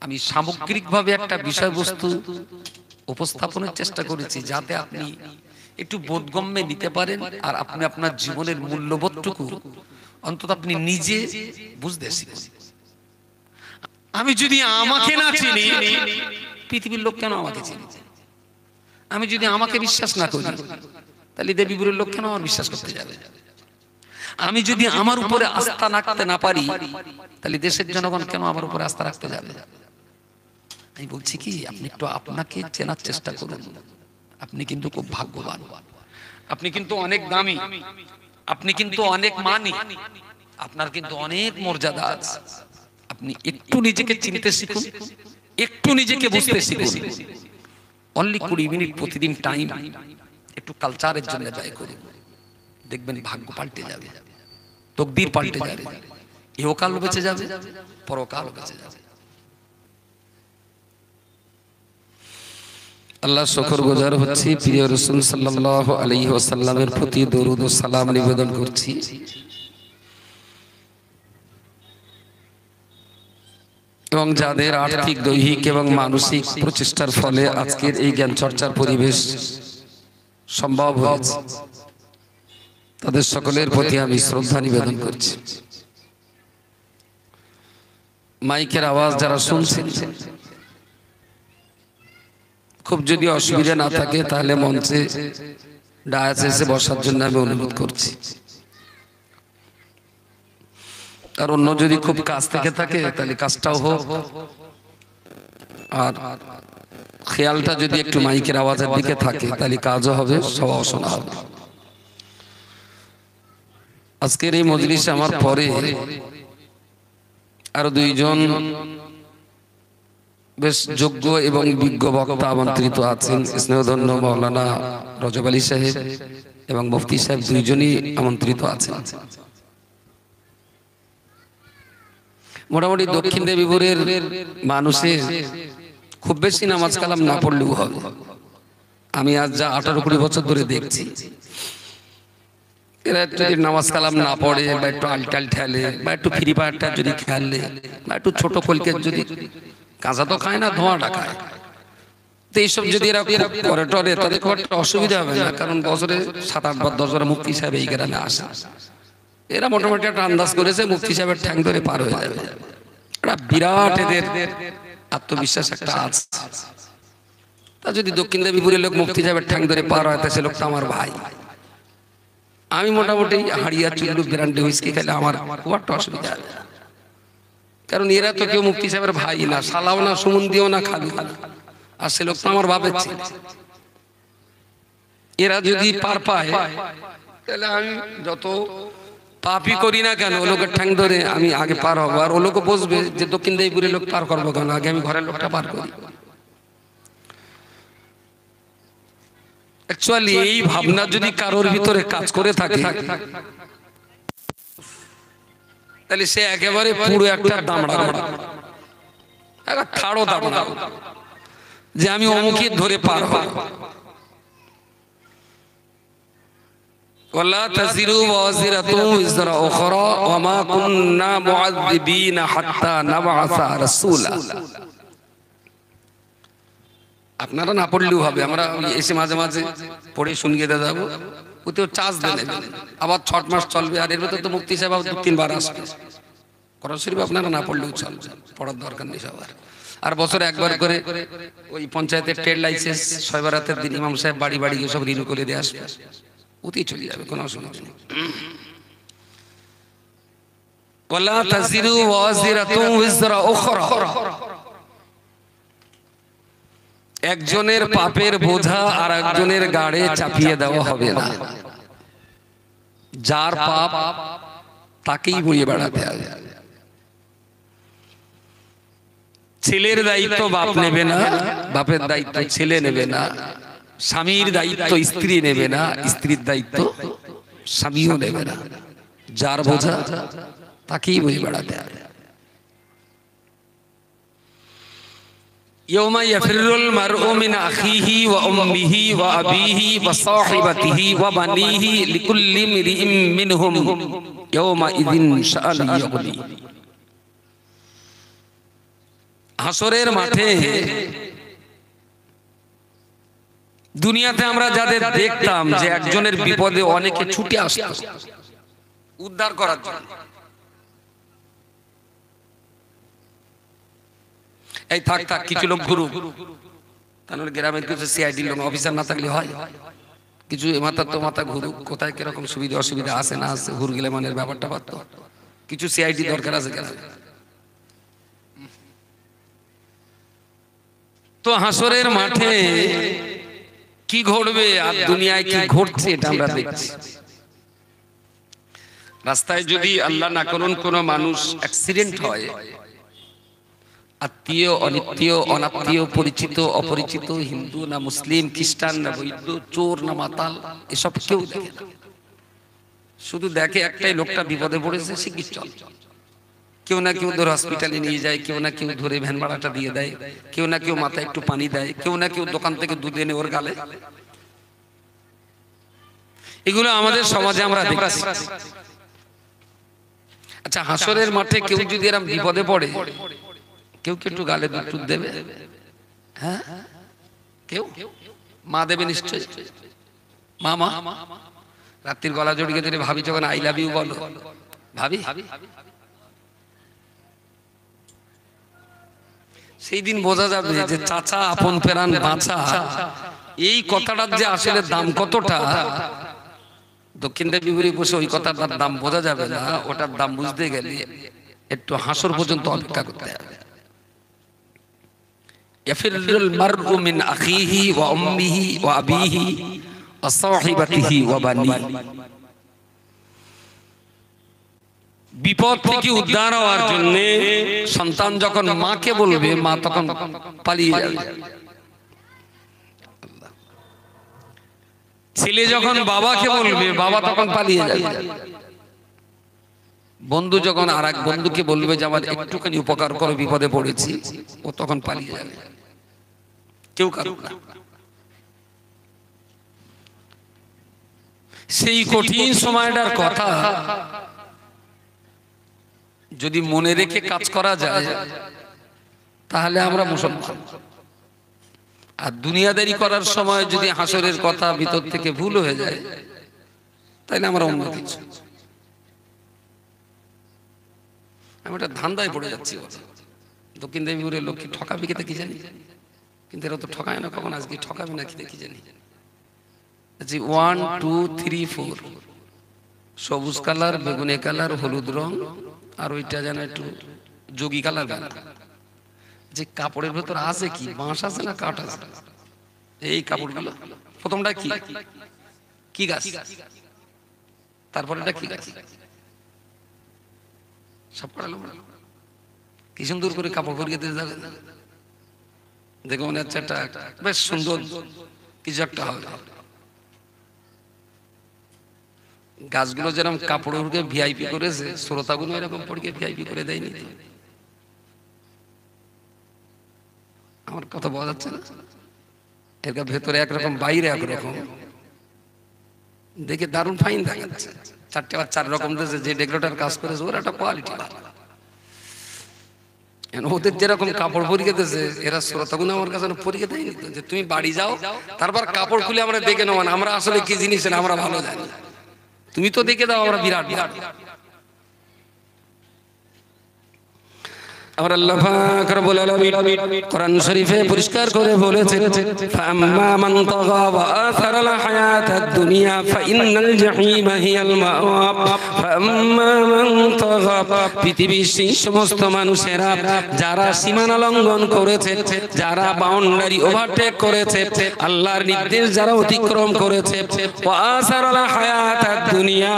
আমি সামগ্রিকভাবে একটা বিষয়বস্তু উপস্থাপনের চেষ্টা করেছি যাতে আপনি একটু বোধগম্যে নিতে পারেন আর আপনি আপনার জীবনের মূল্যবোধটুকু অন্তত আপনি নিজে বুঝতে শিখুন। আমি যদি আমাকে না চিনি, পৃথিবীর লোক কেন আমাকে চিনি? আমি যদি আমাকে বিশ্বাস না করি, তাহলে দেবীপুরের লোক কেন আমার বিশ্বাস করতে যাবে? আমি যদি আমার উপরে আস্থা রাখতে না পারি, তাহলে দেশের জনগণ কেন আমার উপরে আস্থা রাখতে যাবে? আমি বলছি কি, আপনি একটু আপনাকে চেনার চেষ্টা করুন। আপনি কিন্তু খুব ভাগ্যবান, আপনি কিন্তু অনেক দামি, আপনি কিন্তু অনেক মানি, আপনার কিন্তু অনেক মর্যাদা আছে। আপনি একটু নিজেকে চিনতে শিখুন, একটু নিজেকে বুঝতে শিখুন। অনলি 20 মিনিট প্রতিদিন টাইম একটু কালচারের জন্য ব্যয় করুন, দেখবেন ভাগ্য পাল্টে যাবে, তকদির পাল্টে যাবে, ইহকাল বেঁচে যাবে, পরকাল বেঁচে যাবে। আল্লাহ শুকরগুজার হচ্ছি, প্রিয় রাসূল সাল্লাল্লাহু আলাইহি ওয়াসাল্লামের প্রতি দরুদ ও সালাম নিবেদন করছি। এবং যাদের আর্থিক, দৈহিক এবং মানসিক প্রচেষ্টার ফলে আজকের এই জ্ঞান চর্চার পরিবেশ সম্ভব হয়েছে, তাদের সকলের প্রতি আমি শ্রদ্ধা নিবেদন করছি। মাইকের আওয়াজ যারা শুনছেন, খুব যদি অসুবিধা না থাকে তাহলে মঞ্চে ডায়াসে বসার জন্য আমি অনুরোধ করছি। আর অন্য যদি খুব কাছ থেকে থাকে তাহলে কাজটাও হোক, আর খেয়ালটা যদি একটু মাইকের আওয়াজের দিকে থাকে তাহলে কাজও হবে, সবাও শোনা হবে। আজকের এই মজলিসে আমার পরে আরো দুইজন বেশ যোগ্য এবং বিজ্ঞ বক্তা আমন্ত্রিত আছেন। স্নেহধন্য মাওলানা রজব আলী সাহেব এবং মুফতি সাহেব দুইজনই আমন্ত্রিত আছেন। মোটামুটি দক্ষিণ দেবীপুরের মানুষের খুব বেশি নামাজ কালাম না পড়লেও হবে। আমি আজ যা 18-20 বছর ধরে দেখছি, এরা যদি নামাজ কালাম না পড়ে বা একটু আলটাল ঠেলে বা একটু ফ্রি ফায়ারটা যদি খেলে বা একটু ছোট কলকের যদি, কাঁচা তো খায় না, ধোঁয়াটা খায়, তো এইসব যদি এরা করে টরে তাদের খুব একটা অসুবিধা হবে না। কারণ বছরে 7-8 বার 10 বার মুফতি সাহেব এই গ্রামে আসে, এরা মোটামুটি একটা আন্দাজ করেছে মুফতি সাহেবের ঠ্যাং ধরে পার হয়ে যাবে। একটা বিরাট এদের আত্মবিশ্বাস একটা আছে। তা যদি দক্ষিণ দেবীপুরের লোক মুফতি সাহেবের ঠ্যাং ধরে পার হয়, সে লোকটা আমার ভাই। আমি মোটামুটি হাড়িয়া চুল্লু ব্র্যান্ডি হুইস্কি খেলে আমার খুব একটা অসুবিধা হবে, কারণ এরা তো কেউ মুফতি সাহেবের ভাই না, সালাও না, সুমন দিও না, খালি আর সে লোকটা আমার বাপের ছিল। এরা যদি পার পায় তাহলে আমি যত পাপই করি না কেন, ও লোকের ঠ্যাং ধরে আমি আগে পার হবো, আর ও লোক বসবে যে দক্ষিণ দেবীপুরের লোক পার করবো কেন, আগে আমি ঘরের লোকটা পার করি। অ্যাকচুয়ালি এই ভাবনা যদি কারোর ভিতরে কাজ করে থাকে তাহলে সে একেবারে পুরো একটা দামড়া, একটা থাড়ো দামড়া, যে আমি অমুকে ধরে পার হব। ওয়ালা তাজিরু ওয়াজিরাতু ইজরা উখরা ওয়া মা কুননা মুআযযিবিনা হাত্তা নাবআসা রাসূলা। আপনারা না পড়লেও হবে, আমরা এসে মাঝে মাঝে পড়ে শুনিয়ে দিয়ে যাবো, ওতেও চার্জ দেবেন, আবার 6 মাস চলবে। আর এর ভেতর তো মুফতি সাহেব 2-3 বার আসবে। কোরআন শরীফ আপনারা না পড়লেও চলবে, পড়ার দরকার নেই সবার। আর বছরে একবার করে ওই পঞ্চায়েতের ট্রেড লাইসেন্স 6 বারাতের দিন ইমাম সাহেব বাড়ি বাড়ি গিয়ে সব রিনিউ করে দিয়ে আসবে, ওতেই চলে যাবে, কোনো অসুবিধা নেই। ওয়ালা তাজিরু ওয়াজিরাতু ইজরা উখরা, একজনের পাপের বোঝা আর একজনের গাড়ে চাপিয়ে দেওয়া হবে না। যার পাপ তাকেই বয়ে বেড়াতে হবে। ছেলের দায়িত্ব বাপ নেবে না, বাপের দায়িত্ব ছেলে নেবে না, স্বামীর দায়িত্ব স্ত্রী নেবে না, স্ত্রীর দায়িত্ব স্বামীও নেবে না। যার বোঝা তাকেই বয়ে বেড়াতে হবে। يوم يفر المرء من أخيه وأمه وأبيه وصاحبته وبنيه لكل امرئ منهم يومئذ شأن يغنيه। হাসরের মাঠে দুনিয়াতে আমরা যাদের দেখতাম যে একজনের বিপদে অনেকে ছুটে আসতো উদ্ধার করার জন্য, এই থাক থাক কিছু লোক ঘুরুক, তাহলে গ্রামের কিছু সিআইডি লোক অফিসার না থাকলে হয়, কিছু মাথা তো মাথা ঘুরুক, কোথায় কিরকম সুবিধা অসুবিধা আছে না আছে, ঘুর গেলে মানের ব্যাপারটা পারতো, কিছু সিআইডি দরকার আছে কেন? তো হাসরের মাঠে কি ঘটবে আর দুনিয়ায় কি ঘটছে এটা আমরা দেখছি। রাস্তায় যদি আল্লাহ না করুন কোনো মানুষ অ্যাক্সিডেন্ট হয়, আত্মীয় অনিত্মীয় অনাত্মীয় পরিচিত অপরিচিত, হিন্দু না মুসলিম, খ্রিস্টান না বৈদ্য, চোর না মাতাল, এসব কেউ দেখে না। শুধু দেখে একটাই, লোকটা বিপদে পড়েছে, শিগগির চল। কেউ না কেউ ধরে হসপিটালে নিয়ে যায়, কেউ না কেউ ধরে ভ্যান ভাড়াটা দিয়ে দেয়, কেউ না কেউ মাথায় একটু পানি দেয়, কেউ না কেউ দোকান থেকে দুধ এনে ওর গালে। এগুলো আমাদের সমাজে আমরা দেখছি। আচ্ছা, হাসরের মাঠে কেউ যদি এরকম বিপদে পড়ে, কেউ কি একটু গালে দুধ টুধ দেবে? হ্যাঁ, কেউ? মা দেবে নিশ্চয়। মা রাত্রির গলা জড়িয়ে ধরে ভাবি যখন আই লাভ ইউ বলো, ভাবি সেই দিন বোঝা যাবে যে চাচা আপন ফেরান বাঁচা, এই কথাটার যে আসলে দাম কতটা। দক্ষিণ দেবীপুরে বসে ওই কথাটার দাম বোঝা যাবে না, ওটার দাম বুঝতে গেলে একটু হাসর পর্যন্ত অপেক্ষা করতে হবে। ইয়াফিরুল মারউ মিন আখিহি ওয়া উম্মিহি ওয়া আবিহি ওয়া সাহিবাতিহি ওয়া বানিহি। বিপদ থেকে উদ্ধার হওয়ার জন্য সন্তান যখন মাকে বলবে, মা তখন পালিয়ে যাবে। ছেলে যখন বাবাকে বলবে, বাবা তখন পালিয়ে যাবে। বন্ধু যখন আর এক বন্ধুকে বলবে যে আমার একটুখানি উপকার করো, বিপদে পড়েছি, ও তখন পালিয়ে যাবে, কেউ কারো না। সেই কঠিন সময়টার কথা যদি মনে রেখে কাজ করা যায় তাহলে আমরা মুসলমান। আর দুনিয়াদারি করার সময় যদি হাসরের কথা ভিতর থেকে ভুল হয়ে যায় তাহলে আমরা অন্য কিছু। আমি একটা ধান্দায় পড়ে যাচ্ছি। দক্ষিণ দেবীপুরের লোক কি ঠকাবে কি কি জানি, কিন্তু এরা তো ঠকায় না কখন, আজকে ঠকাবে না কি জানি। 1 2 3 4 সবুজ কালার, বেগুনি কালার, হলুদ রং, আর ওইটা যেন একটু যোগী কালার। যে কাপড়ের ভেতর আছে কি, বাঁশ আছে না কাঠ আছে? এই কাপড়গুলো প্রথমটা কি কি গাছ, তারপরে এটা কি গাছ, সব করালো। কি সুন্দর করে কাপড় পরিয়ে দিয়ে যাবে, দেখে মনে হচ্ছে একটা বেশ সুন্দর কিছু একটা হবে। গাছগুলো যেরকম কাপড় ভিআইপি করেছে, শ্রোতাগুলো এরকম পড়িয়ে ভিআইপি করে দেয়নি। আমার কথা বলা যাচ্ছে না? এর ভেতরে একরকম, বাইরে একরকম, দেখে দারুণ ফাইন দেখাচ্ছে। 4টে বা 4 রকম দেশে যে ডেকোরেটর কাজ করেছে ওর একটা কোয়ালিটি ভালো। ওদের যেরকম কাপড় পরিয়ে দিয়েছে, এরা শ্রোতাগুলো আমার কাছে পরিয়ে দেয়নি যে তুমি বাড়ি যাও, তারপর কাপড় খুলে আমরা দেখে নেব আমরা আসলে কি জিনিস আমরা ভালো জানি, তুমি তো দেখে দাও আমরা বিরাট বিরাট। আমার আল্লাহ পাক রব্বুল আলামিন কোরআন শরীফে পরিষ্কার করে বলেছেন, ফাম্মা মান তাগা ওয়া আসারাল হায়াতাদ দুনিয়া ফাইন্নাল জাহিমা হিয়াল মাওয়া। ফাম্মা মান তাগা, পৃথিবীর সেই সমস্ত মানুষেরা যারা সীমানা লঙ্ঘন করেছে, যারা বাউন্ডারি ওভারটেক করেছে, আল্লাহর নির্দেশ যারা অতিক্রম করেছে, ওয়া আসারাল হায়াতাদ দুনিয়া,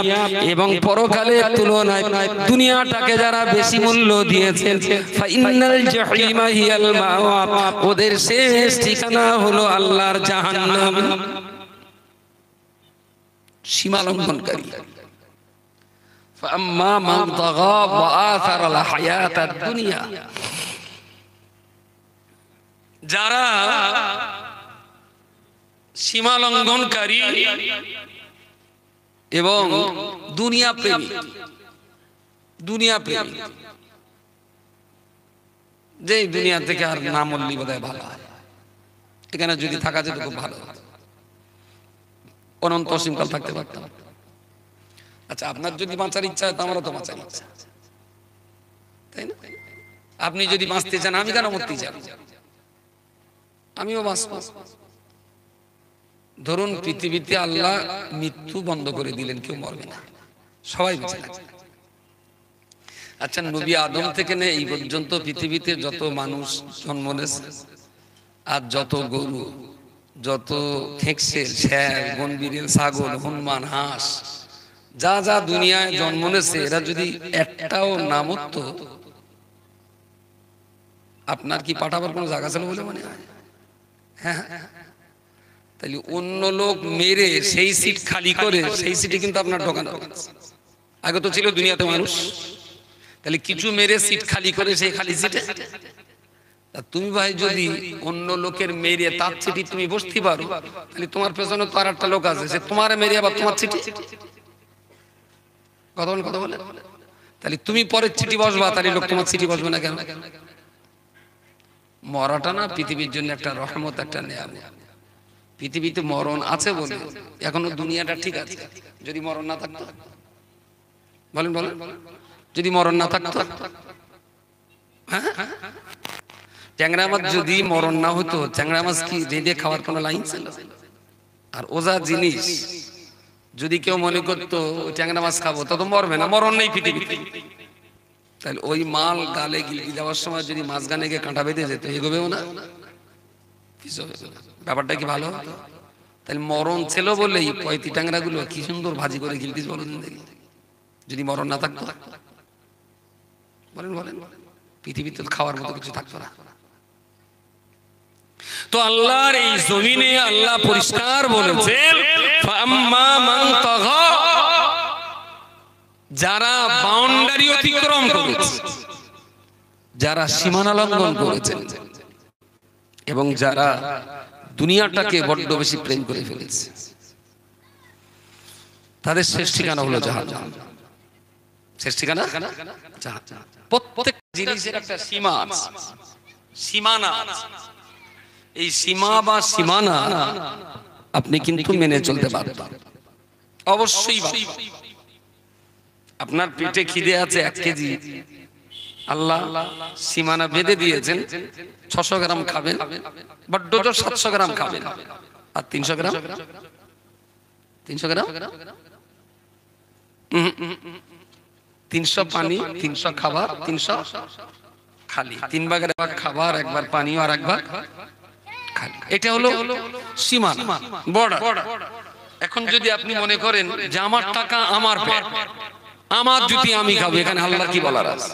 এবং পরকালের তুলনায় দুনিয়াটাকে যারা বেশি মূল্য দিয়েছে, ফাইনাল জাহিমা হিয়াল মাওয়া, ওদের শেষ ঠিকানা হলো আল্লাহর জাহান্নাম। সীমা লঙ্ঘনকারী। ফাম্মা মান তাগা ওয়া আসারাল হায়াতাদ দুনিয়া, যারা সীমা লঙ্ঘনকারী এবং দুনিয়া প্রেমী, দুনিয়া প্রেমী, যে এই দুনিয়া থেকে আর না মরলি বোধহয় ভালো হয়, এখানে যদি থাকা যেত খুব ভালো হতো, অনন্ত অসীমকাল থাকতে পারতাম। আচ্ছা, আপনার যদি বাঁচার ইচ্ছা হয় তো আমারও তো বাঁচার ইচ্ছা, তাই না? আপনি যদি বাঁচতে চান, আমি কেন মরতে চাই? আমিও বাঁচব। ধরুন পৃথিবীতে আল্লাহ মৃত্যু বন্ধ করে দিলেন, কেউ মরবে না, সবাই বেঁচে থাকবে। আচ্ছা, নবী আদম থেকে নিয়ে এই পর্যন্ত পৃথিবীতে যত মানুষ জন্ম নিয়েছে, আর যত গরু, যত খেকসেল, শের, বনবিড়াল, ছাগল, হনুমান, হাঁস, যা যা দুনিয়ায় জন্ম নিয়েছে, এরা যদি একটাও না মরতো, আপনার কি পাঠাবার কোনো জায়গা ছিল বলে মনে হয়? হ্যাঁ, তাহলে অন্য লোক মেরে সেই সিট খালি করে সেই সিটে কিন্তু আপনার ঢোকানো। আগে তো ছিল দুনিয়াতে মানুষ, তাহলে কিছু মেরে সিট খালি করে সেই খালি সিটে তুমি ভাই যদি অন্য লোকের মেরে তার সিটি তুমি বসতে পারো, তাহলে তোমার পেছনে তো আর একটা লোক আছে, সে তোমার মেরে আবার তোমার সিটি কথা বলে, তাহলে তুমি পরের সিটি বসবা, তাহলে লোক তোমার সিটি বসবে না কেন? মরাটা না পৃথিবীর জন্য একটা রহমত, একটা নিয়ামত। পৃথিবীতে মরণ আছে বলে এখনো দুনিয়াটা ঠিক আছে। যদি মরণ না থাকতো, বলেন বলেন, যদি মরণ না থাকতো, হ্যাঁ, ট্যাংরা মাছ যদি মরণ না হতো, ট্যাংরা মাছ কি রেঁধে খাওয়ার কোনো লাইন ছিল? আর ওজা জিনিস যদি কেউ মনে করতো ওই ট্যাংরা মাছ খাবো, তত মরবে না, মরণ নেই পৃথিবীতে। তাহলে ওই মাল গালে গিলতে যাওয়ার সময় যদি মাছ গানে গিয়ে কাঁটা বেঁধে যেত, এগোবেও না, ব্যাপারটা কি ভালো হতো? তাহলে মরণ ছিল বলেই পয়তি ট্যাংরা গুলো কি সুন্দর ভাজি করে গিলতিস, বলুন দেখি। যদি মরণ না থাকতো, বলেন বলেন, পৃথিবীতে খাওয়ার মতো কিছু থাকতো না। তো আল্লাহর এই জমিনে আল্লাহ পরিষ্কার বলেছেন, ফাম্মা মান তাগা, যারা বাউন্ডারি অতিক্রম করেছে, যারা সীমানা লঙ্ঘন করেছেন, এবং যারা দুনিয়াটাকে বড্ড বেশি প্রেম করে ফেলেছে, তাদের শেষ ঠিকানা হলো জাহান্নাম। শেষ ঠিকানা জাহান্নাম। প্রত্যেক জিনিসের একটা সীমা আছে, সীমানা। এই সীমা বা সীমানা আপনি কিন্তু মেনে চলতে পারবেন, অবশ্যই। আপনার পেটে খিদে আছে 1 কেজি, আল্লাহ সীমানা বেঁধে দিয়েছেন, 600 গ্রাম খাবেন, বড্ড জোর 700 গ্রাম খাবেন, আর 300 গ্রাম 300 পানি, 300 খাবার, 300 খালি, 3 ভাগের 1 ভাগ খাবার, 1 ভাগ পানি, আর 1 ভাগ খালি। এটা হলো সীমানা, বর্ডার। এখন যদি আপনি মনে করেন যে আমার টাকা আমার পেট, আমার জুতি আমি খাবো, এখানে আল্লাহর কি বলার আছে?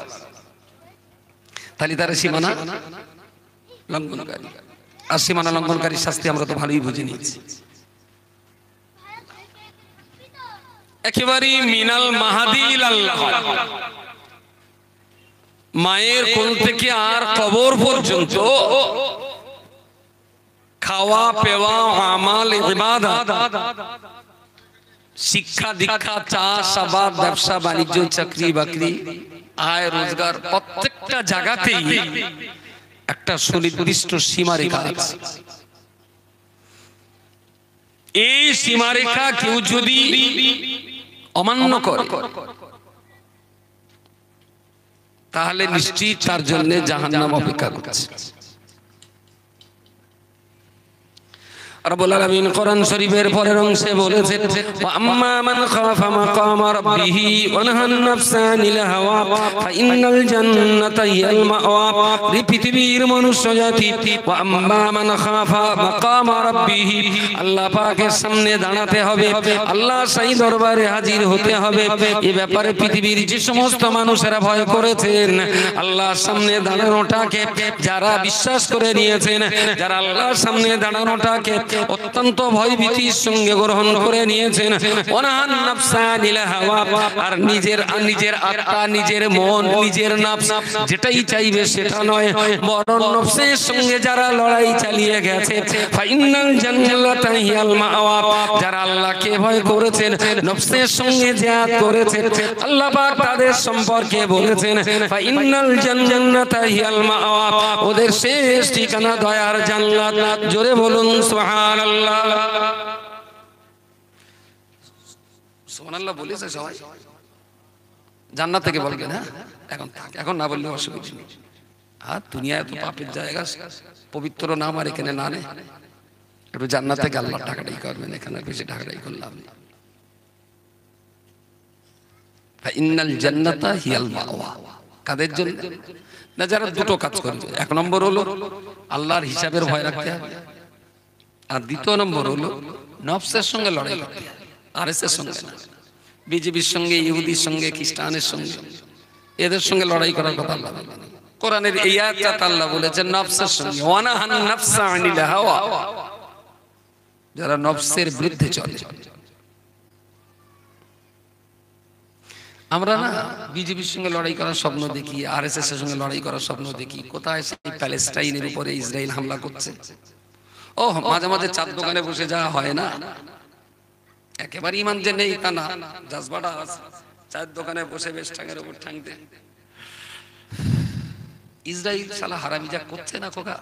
তাহলে তারা সীমানা লঙ্ঘনকারী। আর সীমানা লঙ্ঘনকারীর শাস্তি আমরা তো ভালোই বুঝে নিয়েছি। একেবারে মিনাল মাহাদি ইলাল্লাহ, মায়ের কোল থেকে আর কবর পর্যন্ত খাওয়া পেওয়া, আমাল, ইবাদত, শিক্ষা দীক্ষা, চাষাবাদ, ব্যবসা বাণিজ্য, চাকরি বাকরি, আয় রোজগার, প্রত্যেকটা জায়গাতেই একটা সুনির্দিষ্ট সীমারেখা আছে। এই সীমারেখা কেউ যদি অমান্য করে, তাহলে নিশ্চিত তার জন্য জাহান্নাম অপেক্ষা করছে। রব্বুল আলামিন কোরআন শরীফের পরের অংশে বলেছেন, আম্মা মান খাফা মাকাম রাব্বিহি ওয়া নাহান নাফসা আনিল হাওয়া ফাইন্নাল জান্নাতা হিয়াল মাওয়া। পৃথিবীর মনুষ্য জাতি, ওয়া আম্মা মান খাফা মাকাম রাব্বিহি, আল্লাহ পাকের সামনে দাঁড়াতে হবে, আল্লাহ সেই দরবারে হাজির হতে হবে। এই ব্যাপারে পৃথিবীর যে সমস্ত মানুষেরা ভয় করেছেন, আল্লাহর সামনে দাঁড়ানোটাকে যারা বিশ্বাস করে নিয়েছেন, যারা আল্লাহর সামনে দাঁড়ানোটাকে অত্যন্ত ভয় ভীতির সঙ্গে গ্রহণ করে নিয়েছেন। ওয়ানাহান নাফসা আনিল হাওয়া, আর নিজের আত্মা, নিজের মন, নিজের নফস যেটাই চাইবে সেটা নয়, বরং নফসের সঙ্গে যারা লড়াই চালিয়ে গেছে, ফাইনাল জান্নাতা হিয়াল মাওয়া, যারা আল্লাহকে ভয় করেছেন, নফসের সঙ্গে জিহাদ করেছেন, আল্লাহ পাক তাদের সম্পর্কে বলেছেন ফাইনাল জান্নাতা হিয়াল মাওয়া, ওদের শেষ ঠিকানা দয়ার জান্নাত। জোরে বলুন সুবহানাল্লাহ। সুবহানাল্লাহ বলেছে সবাই, জান্নাত থেকে বলবেন। হ্যাঁ, এখন না বললে অসুবিধা নেই। আর দুনিয়ায় তো পাপের জায়গা, পবিত্র নাম আর এখানে না নেই, একটু জান্নাতে গেলে আল্লাহ টাকাটাই করবেন, এখানে বেশি টাকাটাই করলাম। ফাইনাল জান্নাতা হিয়াল মাওয়া, কাদের জন্য? না যারা দুটো কাজ করবে। এক নম্বর হলো আল্লাহর হিসাবের ভয় রাখতে হবে, আর দ্বিতীয় নম্বর হলো নফসের সঙ্গে লড়াই করতে হবে। আরএসএস সঙ্গে না, বিজেপির সঙ্গে, ইহুদির সঙ্গে, খ্রিস্টানের সঙ্গে, এদের সঙ্গে লড়াই করার কথা আল্লাহ বলেন। কোরআনের এই আয়াতটা আল্লাহ বলেছেন নফসের সঙ্গে, ওয়ানাহান নাফসা আনিল হাওয়া, যারা নফসের বিরুদ্ধে চলে। আমরা না বিজেপির সঙ্গে লড়াই করার স্বপ্ন দেখি, আরএসএস এর সঙ্গে লড়াই করার স্বপ্ন দেখি, কোথায় সেই প্যালেস্টাইনের উপরে ইসরায়েল হামলা করছে। ও মাঝে মাঝে চার দোকানে বসে যাওয়া হয় না, একেবারে ইমান যে নেই তা না, জাজবাটা আছে, চার দোকানে বসে বেশ ঠাঙের উপর ঠাঙতে। ইসরায়েল শালা হারামি যা করছে না খোকা,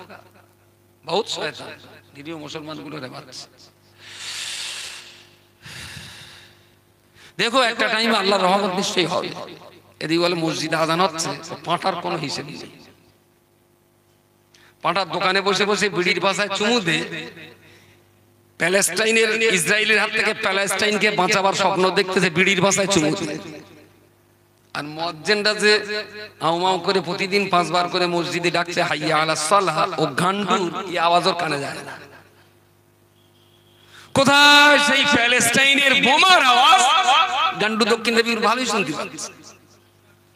বহুত শয়তান, নিরীহ মুসলমানগুলো রে মারছে। দেখো একটা টাইমে আল্লাহর রহমত নিশ্চয়ই হবে। এদিকে বলে মসজিদে আযান হচ্ছে, পাঁটার কোনো হিসেব নেই। পাঁটার দোকানে বসে বসে বিড়ির ভাষায় চুমু দে, প্যালেস্টাইনের, ইসরায়েলের হাত থেকে প্যালেস্টাইনকে বাঁচাবার স্বপ্ন দেখতেছে, বিড়ির ভাষায় চুমু দে। আর মুয়াজ্জিনটা যে আউমাউ করে প্রতিদিন 5 বার করে মসজিদে ডাকছে হাইয়া আলাস সালাহ, ও গান্ডুর এই আওয়াজ ওর কানে যায় না। কোথায় সেই প্যালেস্টাইনের বোমার আওয়াজ গান্ডু দক্ষিণ দেবীর ভালোই শুনতে পাচ্ছে।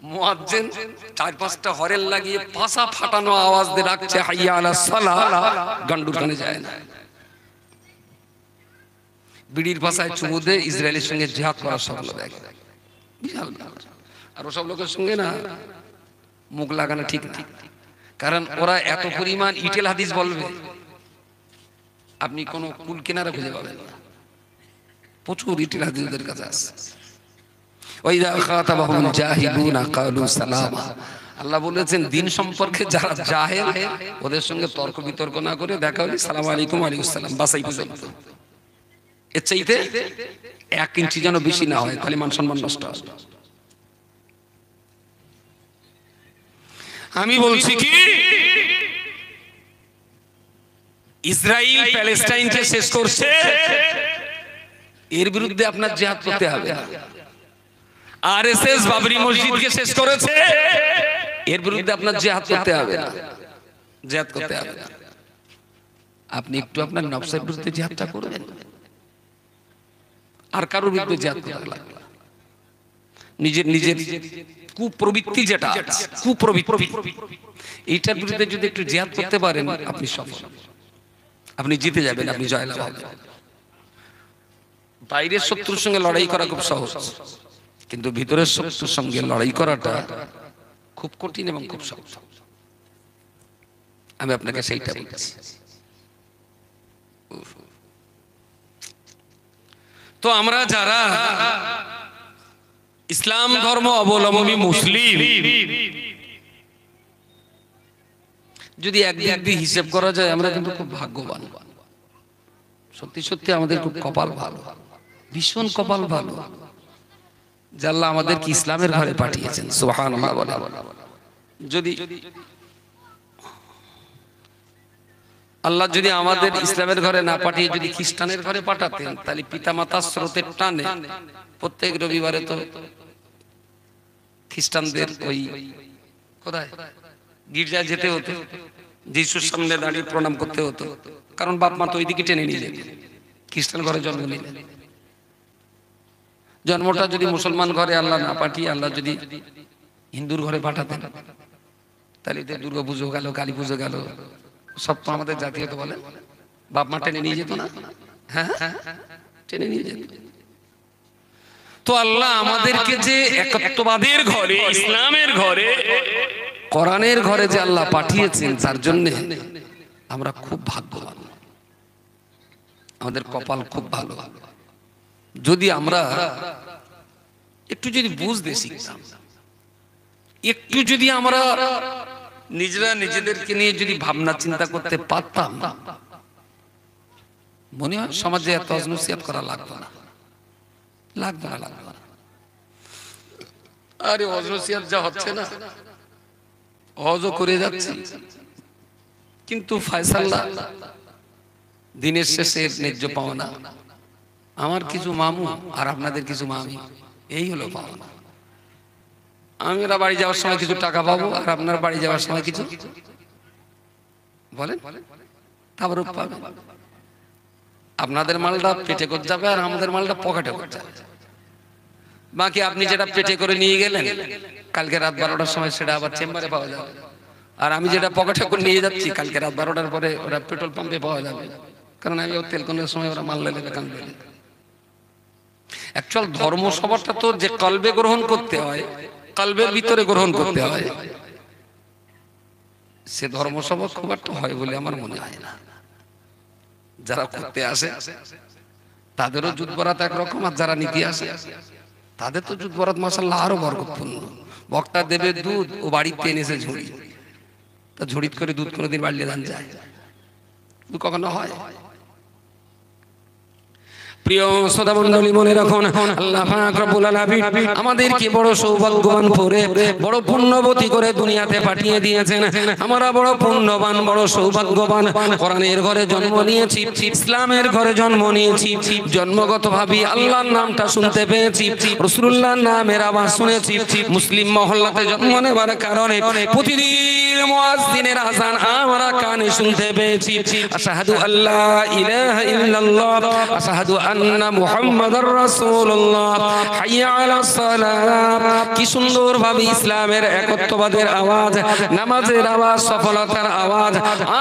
মুয়াজ্জিন 4-5টা হরেল লাগিয়ে পাশা ফাটানো আওয়াজ দিয়ে ডাকছে হাইয়া আলাস সালাহ, গান্ডুর কানে যায় না। বিড়ির ভাষায় চুমু দে, ইসরায়েলের সঙ্গে জিহাদ করার স্বপ্ন দেখে, বিশাল। আর ওসব লোকের সঙ্গে না মুখ লাগানো ঠিক না, কারণ ওরা এত পরিমাণ ইটেল হাদিস বলবে, আপনি কোনো কুল কিনারা খুঁজে পাবেন না। প্রচুর ইটেল হাদিস ওদের কাছে আছে। ওয়াইদা খাতাবাহুল জাহিলুনা ক্বালু সালামা, আল্লাহ বলেছেন দিন সম্পর্কে যারা জাহেল ওদের সঙ্গে তর্ক বিতর্ক না করে দেখা হলে সালাম আলাইকুম, ওয়ালাইকুম সালাম, বাসাই পর্যন্ত। এর চাইতে 1 ইঞ্চি যেন বেশি না হয়, তাহলে মান সম্মান নষ্ট হবে। আমি বলছি কি, ইসরায়েল প্যালেস্টাইনকে শেষ করছে, এর বিরুদ্ধে আপনার জিহাদ করতে হবে। আরএসএস বাবরি মসজিদকে শেষ করেছে, এর বিরুদ্ধে আপনার জিহাদ করতে হবে না, জিহাদ করতে হবে না। আপনি একটু আপনার নফসের বিরুদ্ধে জিহাদটা করবেন, আর কারোর বিরুদ্ধে জিহাদ করতে লাগবে। নিজের কুপ্রবৃত্তি, যেটা কুপ্রবৃত্তি, এইটার বিরুদ্ধে যদি একটু জিহাদ করতে পারেন, আপনি সফল, আপনি জিতে যাবেন, আপনি জয়লাভ হবেন। বাইরের শত্রুর সঙ্গে লড়াই করা খুব সহজ, কিন্তু ভিতরের শত্রুর সঙ্গে লড়াই করাটা খুব কঠিন এবং খুব সহজ। আমি আপনাকে সেইটা বলছি। তো আমরা যারা ইসলাম ধর্ম অবলম্বী মুসলিম, যদি একদিক দিয়ে হিসেব করা যায়, আমরা কিন্তু খুব ভাগ্যবান। সত্যি সত্যি আমাদের খুব কপাল ভালো, ভীষণ কপাল ভালো, যে আল্লাহ আমাদেরকে ইসলামের ঘরে পাঠিয়েছেন। সুবহানাল্লাহ বলে। যদি আল্লাহ যদি আমাদের ইসলামের ঘরে না পাঠিয়ে যদি খ্রিস্টানের ঘরে পাঠাতেন, তাহলে পিতামাতার স্রোতের টানে প্রত্যেক রবিবারে তো খ্রিস্টানদের ওই কোথায় গির্জায় যেতে হতো, যিশুর সামনে দাঁড়িয়ে প্রণাম করতে হতো, কারণ বাপ মা তো ওই দিকে টেনে নিয়ে যেত। খ্রিস্টান ঘরে জন্ম নিলে, জন্মটা যদি মুসলমান ঘরে আল্লাহ না পাঠিয়ে আল্লাহ যদি হিন্দুর ঘরে পাঠাতেন, তাহলে দুর্গা পুজো গেল, কালী পুজো গেল, সব তো আমাদের জাতীয় তো বলে বাপ মা টেনে নিয়ে যেত না? হ্যাঁ, টেনে নিয়ে যেত। তো আল্লাহ আমাদেরকে যে একত্ববাদের ঘরে, ইসলামের ঘরে, কোরআনের ঘরে যে আল্লাহ পাঠিয়েছেন, তার জন্য আমরা খুব ভাগ্যবান। আমাদের কপাল খুব ভালো। যদি আমরা একটু যদি বুঝতে শিখতাম, একটু যদি আমরা নিজেরা নিজেদেরকে নিয়ে যদি ভাবনা চিন্তা করতে পারতাম, মনে হয় সমাজে এত নসিহত করা লাগতো না, লাগতো না, লাগতো না। আরে নসিহত যা হচ্ছে না, হজও করে যাচ্ছে, কিন্তু ফয়সালা দিনের শেষে ন্যায্য পাওনা। আমার কিছু মামু আর আপনাদের কিছু মামি, এই হলো পাওনা। আমরা বাড়ি যাওয়ার সময় কিছু টাকা পাবো, আর আপনার বাড়ি যাওয়ার সময় কিছু বলেন তারপর পাবেন। আপনাদের মালটা পেটে করে যাবে, আর আমাদের মালটা পকেটে করে যাবে। বাকি আপনি যেটা পেটে করে নিয়ে গেলেন, কালকে রাত 12টার সময় সেটা আবার চেম্বারে পাওয়া যাবে। আর আমি যেটা পকেটে করে নিয়ে যাচ্ছি, কালকে রাত 12টার পরে ওরা পেট্রোল পাম্পে পাওয়া যাবে, কারণ আমি তেল কোনের সময় ওরা মাল লেগে কান পেলে। অ্যাকচুয়াল ধর্ম সবারটা তো যে কলবে গ্রহণ করতে হয়, কলবের ভিতরে গ্রহণ করতে হয়, সে ধর্ম সভা খুব একটা হয় বলে আমার মনে হয় না। যারা করতে আসে তাদেরও জুত বরাত একরকম, আর যারা নীতি আসে তাদের তো জুত বরাত মাশাআল্লাহ আরো বরকতপূর্ণ। বক্তা দেবে দুধ, ও বাড়িতে এনেছে ঝুড়ি, তা ঝুড়িত করে দুধ কোনোদিন বাড়লে দান যায়? কখনো হয়? প্রিয় শ্রোতা মণ্ডলী, মনে রাখুন, আল্লাহ পাক রব্বুল আলামিন আমাদেরকে বড় সৌভাগ্যবান করে, বড় পুণ্যবতী করে দুনিয়াতে পাঠিয়ে দিয়েছেন। আমরা বড় পুণ্যবান, বড় সৌভাগ্যবান। কোরআনের ঘরে জন্ম নিয়েছি, ইসলামের ঘরে জন্ম নিয়েছি, জন্মগতভাবে আল্লাহর নামটা শুনতে পেয়েছি, রাসূলুল্লাহর নামের আওয়াজ শুনেছি। মুসলিম মহল্লাতে জন্ম নেবার কারণে প্রতিদিন মুয়াজ্জিনের আযান আমরা কানে শুনতে পেয়েছি। আশহাদু আল্লা ইলাহা ইল্লাল্লাহ, আশহাদু আন্না মুহাম্মাদুর রাসূলুল্লাহ, হাইয়া আলাস সালাত। কি সুন্দর ভাবে ইসলামের একত্ববাদের আওয়াজ, নামাজের আওয়াজ, সফলতার আওয়াজ,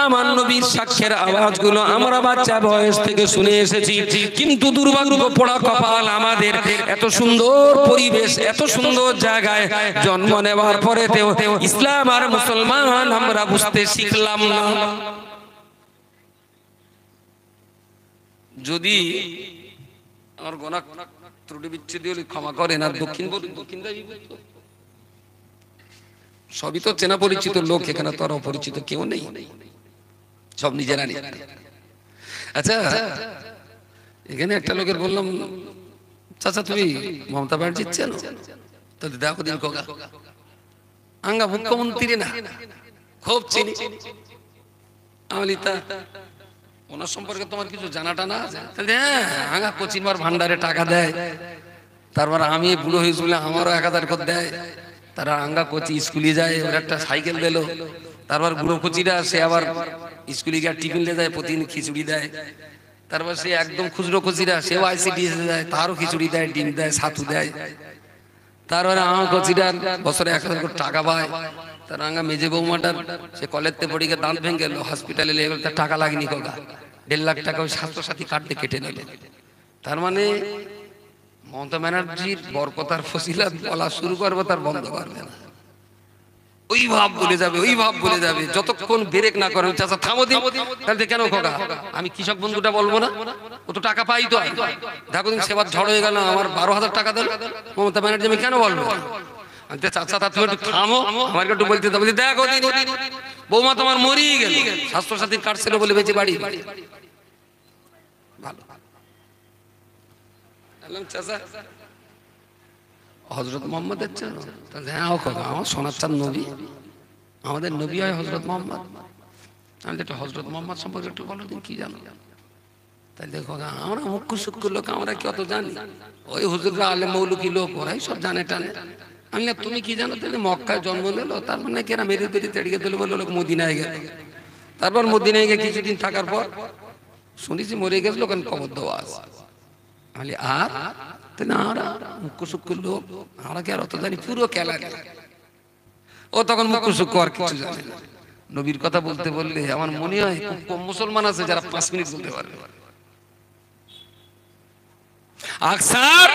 আমার নবীর সাক্ষ্যের আওয়াজগুলো আমরা বাচ্চা বয়স থেকে শুনে এসেছি। কিন্তু দুর্ভাগ্য পোড়া কপাল আমাদের, এত সুন্দর পরিবেশ, এত সুন্দর জায়গায় জন্ম নেওয়ার পরেতেও ইসলাম আর মুসলমান আমরা বুঝতে শিখলাম না। যদি আমার গোনা ত্রুটি বিচ্ছেদ হলে ক্ষমা করেন, আর দক্ষিণ সবই তো চেনা পরিচিত লোক, এখানে তো আর অপরিচিত কেউ নেই, সব নিজেরা নেই। আচ্ছা, এখানে একটা লোকের বললাম, চাচা তুমি মমতা ব্যানার্জি চেনো? তো দেখো দিন কোকা আঙ্গা মুখ্যমন্ত্রী না, খুব চিনি। আমি তা ওনার সম্পর্কে তোমার কিছু জানাটা না? হ্যাঁ, আঙ্গা কোচিনবার ভান্ডারে টাকা দেয়, তারপর আমি বুড়ো হয়েছি বলে আমারও 1000 করে দেয়। তারা আঙ্গা কোচি স্কুলে যায়, ওর একটা সাইকেল দিল। তারপর বুড়ো কোচিরা সে আবার স্কুলে গিয়ে টিফিন নিয়ে যায়, প্রতিদিন খিচুড়ি দেয়। তারপর সে একদম খুচরো কোচিরা, সেও ICDS দেয়, তারও খিচুড়ি দেয়, ডিম দেয়, ছাতু দেয়। তারপরে আমার কোচিরার বছরে 1000 করে টাকা পায়। তার আঙ্গা মেজে বৌমাটার সে কলেজতে পড়ে গিয়ে দাঁত ভেঙে গেল, হসপিটালে লেগে গেল, তার টাকা লাগেনি কোকা, 1.5 লাখ টাকা ওই স্বাস্থ্যসাথী কার্ড দিয়ে কেটে নিল। তার মানে মমতা ব্যানার্জির বরকতার ফজিলত বলা শুরু করবো, তার বন্ধ করবে না। ওই ভাব বলে যাবে, ওই ভাব বলে যাবে, যতক্ষণ ব্রেক না করে। চাচা থামো দিন। তাহলে কেন খোকা? আমি কৃষক বন্ধুটা বলবো না? ও তো টাকা পাই তো। দেখো দিন সেবার ঝড় হয়ে গেল, আমার 12,000 টাকা দিল মমতা ব্যানার্জি, আমি কেন বলবো? চাচা তা তুমি একটু থামো, আমার একটু বলতে দেবো। দেখো দিন বৌমা তোমার মরিয়ে গেল, স্বাস্থ্যসাথীর কার্ড ছিল বলে বেঁচে বাড়ি। ভালো চাচা হযরত মুহাম্মদের চেনো? হ্যাঁ, আমার সোনার চাঁদ নবী, আমাদের নবী হয় হযরত মুহাম্মদ। আমি একটু হযরত মুহাম্মদ সম্পর্কে একটু বলো দিন, কি জানো? তাই দেখো, আমরা মুখ্য সুখ্য লোক, আমরা কি অত জানি? ওই হুজুররা আলেম মৌলুকি লোক, ওরাই সব জানে টানে। আমি তুমি কি জানো? তাহলে মক্কায় জন্ম নিল, তার মানে কি এরা মেরে বেরিয়ে তেড়িয়ে দিল বলে লোক মদিনায় গেল। তারপর মদিনায় গিয়ে কিছুদিন থাকার পর শুনেছি মরে গেছিল, কারণ কবর দেওয়া আছে। আর আমরা মুখ্য সুখ্য লোক, আমরা কি আর অত জানি? পুরো খেলা। ও তখন মুখ্য সুখ্য আর কিছু জানে না। নবীর কথা বলতে বললে আমার মনে হয় খুব কম মুসলমান আছে যারা 5 মিনিট বলতে পারবে। আকসার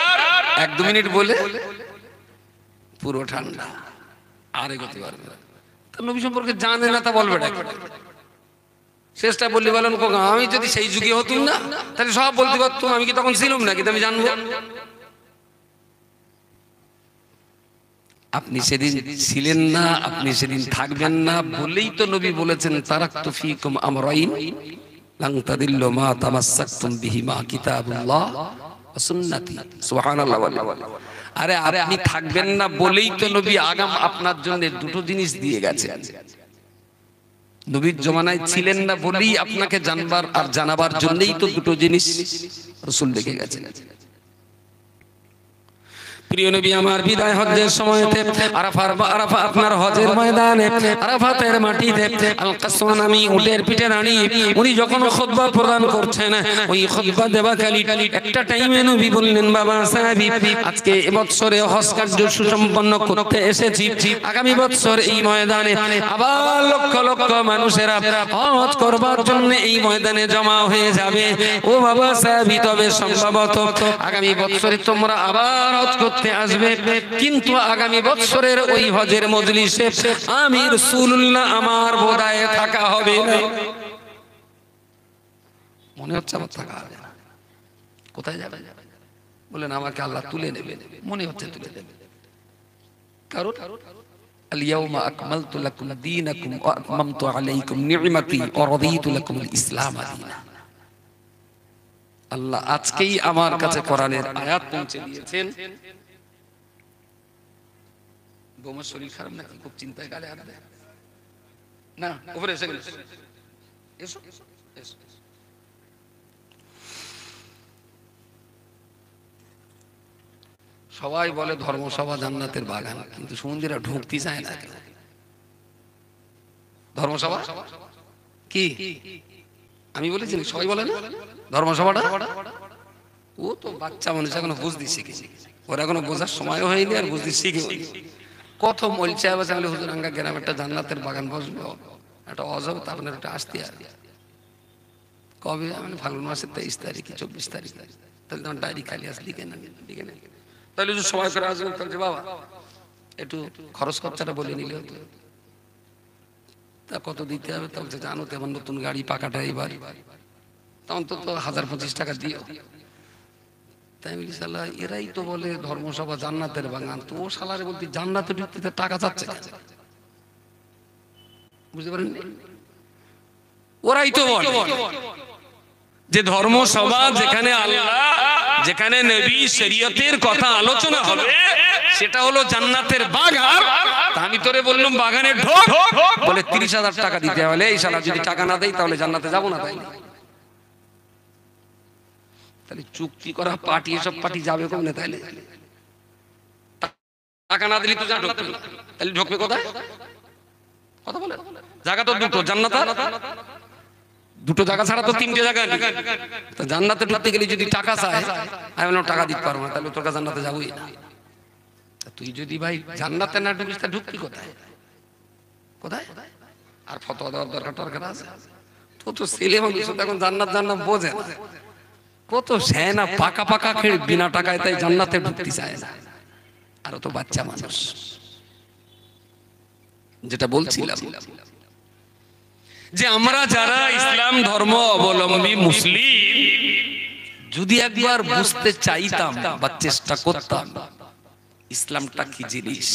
1-2 মিনিট বলে পুরো ঠান্ডা, আর এগোতে পারবে না। তা নবী সম্পর্কে জানে না, তা বলবে না। শেষটা বললি বলেন, আমি যদি সেই যুগে হতুম না তাহলে সব বলতে পারতাম, আমি কি তখন ছিলাম না, কিন্তু আমি জানবো। আপনি সেদিন ছিলেন না, আপনি সেদিন থাকবেন না বলেই তো নবী বলেছেন তারাকতু ফীকুম আমরাইন লান তাদিল্লু মা তামাসসাকতুম বিহিমা কিতাবুল্লাহ ওয়া সুন্নতি। সুবহানাল্লাহ। আরে আপনি থাকবেন না বলেই তো নবী আগাম আপনার জন্য দুটো জিনিস দিয়ে গেছেন। নবীর জমানায় ছিলেন না বলেই আপনাকে জানবার আর জানাবার জন্যই তো দুটো জিনিস রাসূল লিখে গেছেন। প্রিয় নবী আমার বিদায় হজ্জের সময়তে আরাফা আপনার হজের ময়দানে আরাফাতের মাটিতে আল কাসওয়া নামী উটের পিঠে দাঁড়িয়ে উনি যখন খুতবা প্রদান করছেন, ওই খুতবা দেওয়াকালী একটা টাইমে নবী বললেন, বাবা সাহাবী, আজকে এবছরে হজ কার্য সুসম্পন্ন করতে এসেছি, আগামী বছর এই ময়দানে আবার লক্ষ লক্ষ মানুষেরা হজ করবার জন্য এই ময়দানে জমা হয়ে যাবে। ও বাবা সাহাবী, তবে সম্ভবত আগামী বছরে তোমরা আবার হজ করতে আসবে, কিন্তু আগামী বছরের ওই হজের মজলিসে আমি রাসূলুল্লাহ আমার বোধহয় থাকা হবে না। মনে হচ্ছে আমার থাকা হবে না। কোথায় যাবে? বলেন আমাকে আল্লাহ তুলে নেবে, মনে হচ্ছে তুলে নেবে। কারণ আল ইয়াউমা আকমালতু লাকুম দীনাকুম ওয়া আতমামতু আলাইকুম নি'মাতি ওয়া রাদিতু লাকুমুল ইসলাম দীনা। আল্লাহ আজকেই আমার কাছে কোরআনের আয়াত পৌঁছে দিয়েছেন। বোমার শরীর খারাপ নাকি? খুব চিন্তায় গালে হাত দেয় না, উপরে এসে গেল। এসো এসো। সবাই বলে ধর্মসভা জান্নাতের বাগান, কিন্তু সুমন্দিরা ঢুকতে চায় না। ধর্মসভা কি আমি বলেছি? সবাই বলে না ধর্মসভাটা। ও তো বাচ্চা মানুষ, এখনো বুঝতে শিখেছি, ওরা এখনো বোঝার সময়ও হয়নি আর বুঝতে শিখেনি। কত মলচা আছে, হুজুর আঙ্গা গ্রাম একটা জান্নাতের বাগান বসবো, একটা অজব, আপনার একটা আসতে আর কবে? আমি ফাল্গুন মাসের 23 তারিখে 24 তারিখ। তাহলে তোমার ডায়েরি খালি আসলে লিখে না, লিখে না। তাহলে যদি সময় করে আসবেন তাহলে বাবা একটু খরচ খরচাটা বলে নিলে হতো। তা কত দিতে হবে? তা বলছে জানো তো আমার নতুন গাড়ি, পাকাটা এবার, তা অন্তত 1025 টাকা দিও। তাই বলি শালা এরাই তো বলে ধর্মসভা জান্নাতের বাগান, তো ও শালারে বলতে জান্নাতে ঢুকতে টাকা চাচ্ছে, বুঝতে পারেন? ওরাই তো বলে যে ধর্মসভা যেখানে আল্লাহ, যেখানে নবী শরীয়তের কথা আলোচনা হবে, সেটা হলো জান্নাতের বাগান। আমি তোরে বললাম বাগানে ঢোক, বলে 30,000 টাকা দিতে হবে। এই শালা যদি টাকা না দেয় তাহলে জান্নাতে যাবো না। তাহলে চুক্তি করা পার্টি, এসব পার্টি যাবে কোনে? তাইলে টাকা না দিলে তো যা ঢুকবে না, তাহলে ঢুকবে কোথায়? কথা বলে জায়গা তো দুটো, জান্নাত আর দুটো জায়গা ছাড়া তো 3টে জায়গা নেই। তো জান্নাতে ঢুকতে গেলে যদি টাকা চায়, আমি বললাম টাকা দিতে পারবো না, তাহলে তোর কাছে জান্নাতে যাবোই না। তুই যদি ভাই জান্নাতে না ঢুকিস তা ঢুকবি কোথায়? কোথায়? আর ফতোয়া দেওয়ার দরকার আছে? তো ছেলে মানুষ এখন জান্নাত জান্নাত বোঝে না। কত সেনা পাকা পাকা খেয়ে বিনা টাকায় তাই জান্নাতে ঢুকতে চায় না। আর তো বাচ্চা মানুষ। যেটা বলছিলাম যে আমরা যারা ইসলাম ধর্ম অবলম্বী মুসলিম, যদি একবার বুঝতে চাইতাম বা চেষ্টা করতাম ইসলামটা কি জিনিস,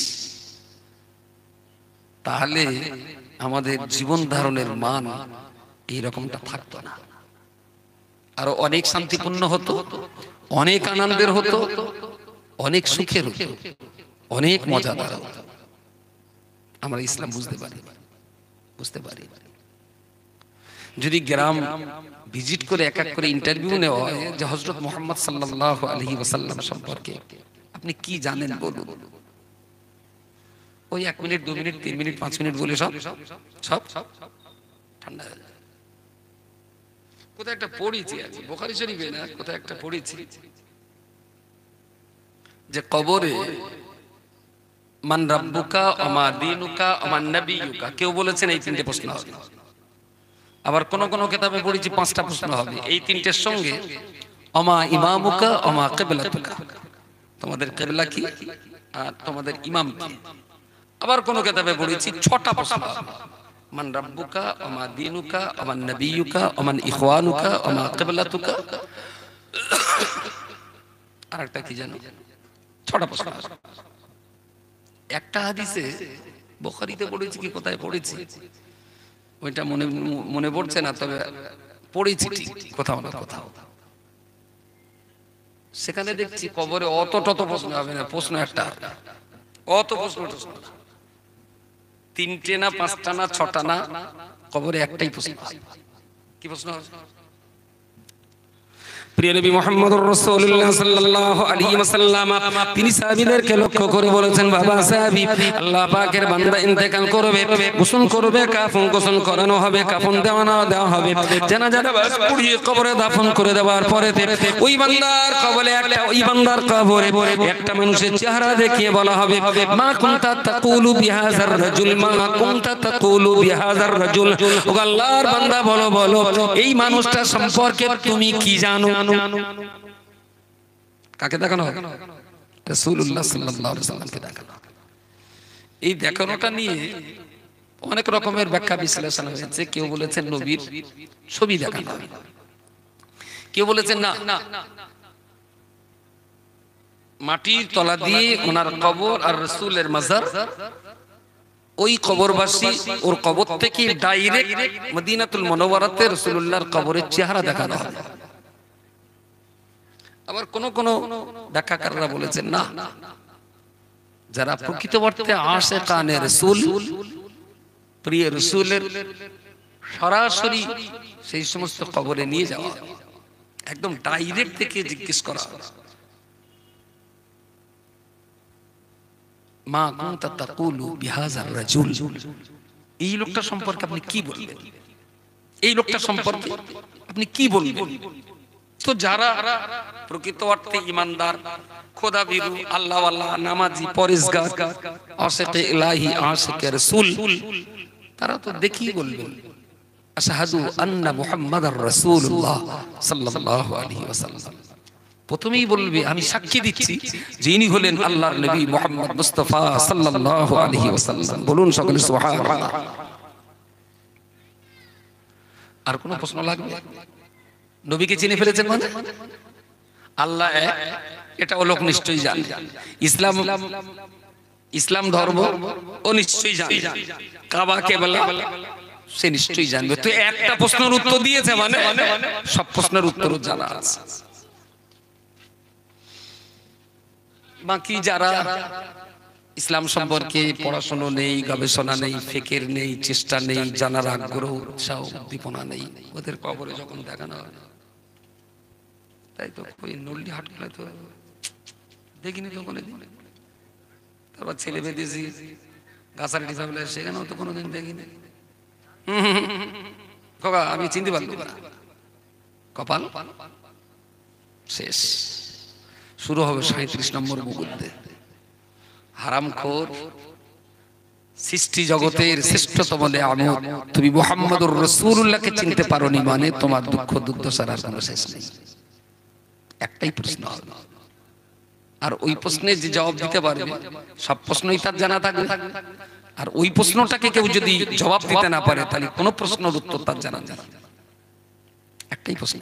তাহলে আমাদের জীবন ধারণের মান এইরকমটা থাকতো না। আরো অনেক শান্তিপূর্ণ হতো, অনেক আনন্দের হতো, অনেক সুখের হতো, অনেক মজাদার হতো। আমরা ইসলাম বুঝতে পারি। যদি গ্রাম ভিজিট করে এক এক করে ইন্টারভিউ নেওয়া হয় যে হযরত মুহাম্মদ সাল্লাল্লাহু আলাইহি ওয়াসাল্লাম সম্পর্কে আপনি কি জানেন বলুন, ওই 1 মিনিট 2 মিনিট 3 মিনিট 5 মিনিট বলে সব ঠান্ডা হয়ে যায়। কোথায় একটা পড়েছি, আছে বুখারী শরীফে না, কোথায় একটা পড়েছি যে কবরে মান রাব্বুকা ওমা দীনুকা ওমান নবিয়ুকা, কেউ বলেছেন এই তিনটে প্রশ্ন হবে। আবার কোন কোন কিতাবে পড়েছি 5টা প্রশ্ন হবে। এই তিনটের সঙ্গে ওমা ইমামুকা ওমা কিবলাতুকা, তোমাদের কিবলা কি আর তোমাদের ইমাম কি। আবার কোন কিতাবে পড়েছি 6টা প্রশ্ন হবে। মান রাব্বুকা ওমা দীনুকা ওমান নবিয়ুকা ওমান ইখওয়ানুকা ওমা কিবলাতুকা, আরেকটা কি জানো, 6টা প্রশ্ন। একটা হাদিসে বুখারীতে পড়েছি কি কোথায় পড়েছি ওইটা মনে পড়ছে না, তবে পড়েছি ঠিক কোথাও না কোথাও। সেখানে দেখছি কবরে অত তত প্রশ্ন হবে না, প্রশ্ন একটা, অত প্রশ্ন 3টে না 5টা না 6টা না, কবরে একটাই প্রশ্ন। কি প্রশ্ন? প্রিয় নবী মুহাম্মদুর রাসূলুল্লাহ সাল্লাল্লাহু আলাইহি ওয়াসাল্লাম তিনি সাহাবীদেরকে লক্ষ্য করে বলেছেন, বাবা সাহাবী, আল্লাহ পাকের বান্দা ইন্তেকাল করবে, গোসল করবে, কাফন গোসল করানো হবে, কাফন দেওয়া হবে, জানাজা নামাজ পড়িয়ে কবরে দাফন করে দেওয়ার পরে ওই বান্দার কবরে একটা মানুষের চেহারা দেখিয়ে বলা হবে, মা কুনতা তাকুলু বিহাযার রাজুল, মা কুনতা তাকুলু বিহাযার রাজুল। ও আল্লাহর বান্দা বলো এই মানুষটা সম্পর্কে তুমি কি জানো? কাকে দেখানো হবে? রাসূলুল্লাহ সাল্লাল্লাহু আলাইহি ওয়াসাল্লামকে দেখানো। এই দেখানোটা নিয়ে অনেক রকমের ব্যাখ্যা বিশ্লেষণ হয়েছে। কেউ বলেছেন নবীর ছবি দেখানো হবে, কেউ বলেছেন না, মাটির তলা দিয়ে ওনার কবর আর রাসূলের মাজার, ওই কবরবাসী ওর কবর থেকে ডাইরেক্ট মদিনাতুল মুনাওয়ারাতে রাসূলুল্লাহর কবরের চেহারা দেখানো হবে। আবার কোন কোন ব্যাখ্যাকাররা বলেছেন না, যারা প্রকৃত অর্থে আশিকানে রাসূল, প্রিয় রাসূলের সরাসরি সেই সমস্ত কবরে নিয়ে যাওয়া, একদম ডাইরেক্ট থেকে জিজ্ঞেস করা, মা কুনতা তাকুলু বিহাযার রাজুল, এই লোকটা সম্পর্কে আপনি কি বলবেন, এই লোকটা সম্পর্কে আপনি কি বলবেন। তো যারা প্রকৃত অর্থে ইমানদার, খোদাভীরু, আল্লাহওয়ালা, নামাজি, পরেজগার, আশিকে ইলাহি, আশিকে রাসূল, তারা তো দেখি বলবেন আশহাদু আন্না মুহাম্মাদার রাসূলুল্লাহ সাল্লাল্লাহু আলাইহি ওয়াসাল্লাম। প্রথমেই বলবে আমি সাক্ষী দিচ্ছি যিনি হলেন আল্লাহর নবী মুহাম্মদ মুস্তাফা সাল্লাল্লাহু আলাইহি ওয়াসাল্লাম। বলুন সকলে সুবহানাল্লাহ। আর কোন প্রশ্ন লাগবে? নবীকে চিনে ফেলেছেন মানে আল্লাহ এক, এটা ও লোক নিশ্চয়ই জানে। ইসলাম ধর্ম ও নিশ্চয়ই জানে, কাবা কিবলা সে নিশ্চয়ই জানবে। তো একটা প্রশ্নের উত্তর দিয়েছে মানে সব প্রশ্নের উত্তরও জানা আছে। বাকি যারা ইসলাম সম্পর্কে পড়াশোনা নেই, গবেষণা নেই, ফিকির নেই, চেষ্টা নেই, জানার আগ্রহ, উৎসাহ, উদ্দীপনা নেই, ওদের কবরে যখন দেখানো হয়, তাই তো ওই নল্লি হাটগুলো তো দেখিনি তো কোনোদিন। তারপর ছেলে বেঁধেছি গাছারি সামনে, সেখানেও তো কোনোদিন দেখিনি। খোকা আমি চিনতে পারলাম না, কপাল শেষ। শুরু হবে 37 নম্বর মুকুদ্দে। হারামখোর, সৃষ্টি জগতের শ্রেষ্ঠতম নিয়ামত তুমি মুহাম্মদুর রাসূলুল্লাহকে চিনতে পারোনি মানে তোমার দুঃখ দুর্দশার আর কোনো শেষ নেই। একটাই প্রশ্ন হবে, আর ওই প্রশ্নের যে জবাব দিতে পারবে সব প্রশ্নই তার জানা থাকবে। আর ওই প্রশ্নটাকে কেউ যদি জবাব দিতে না পারে তাহলে কোনো প্রশ্নের উত্তর তার জানা যাবে। একটাই প্রশ্ন।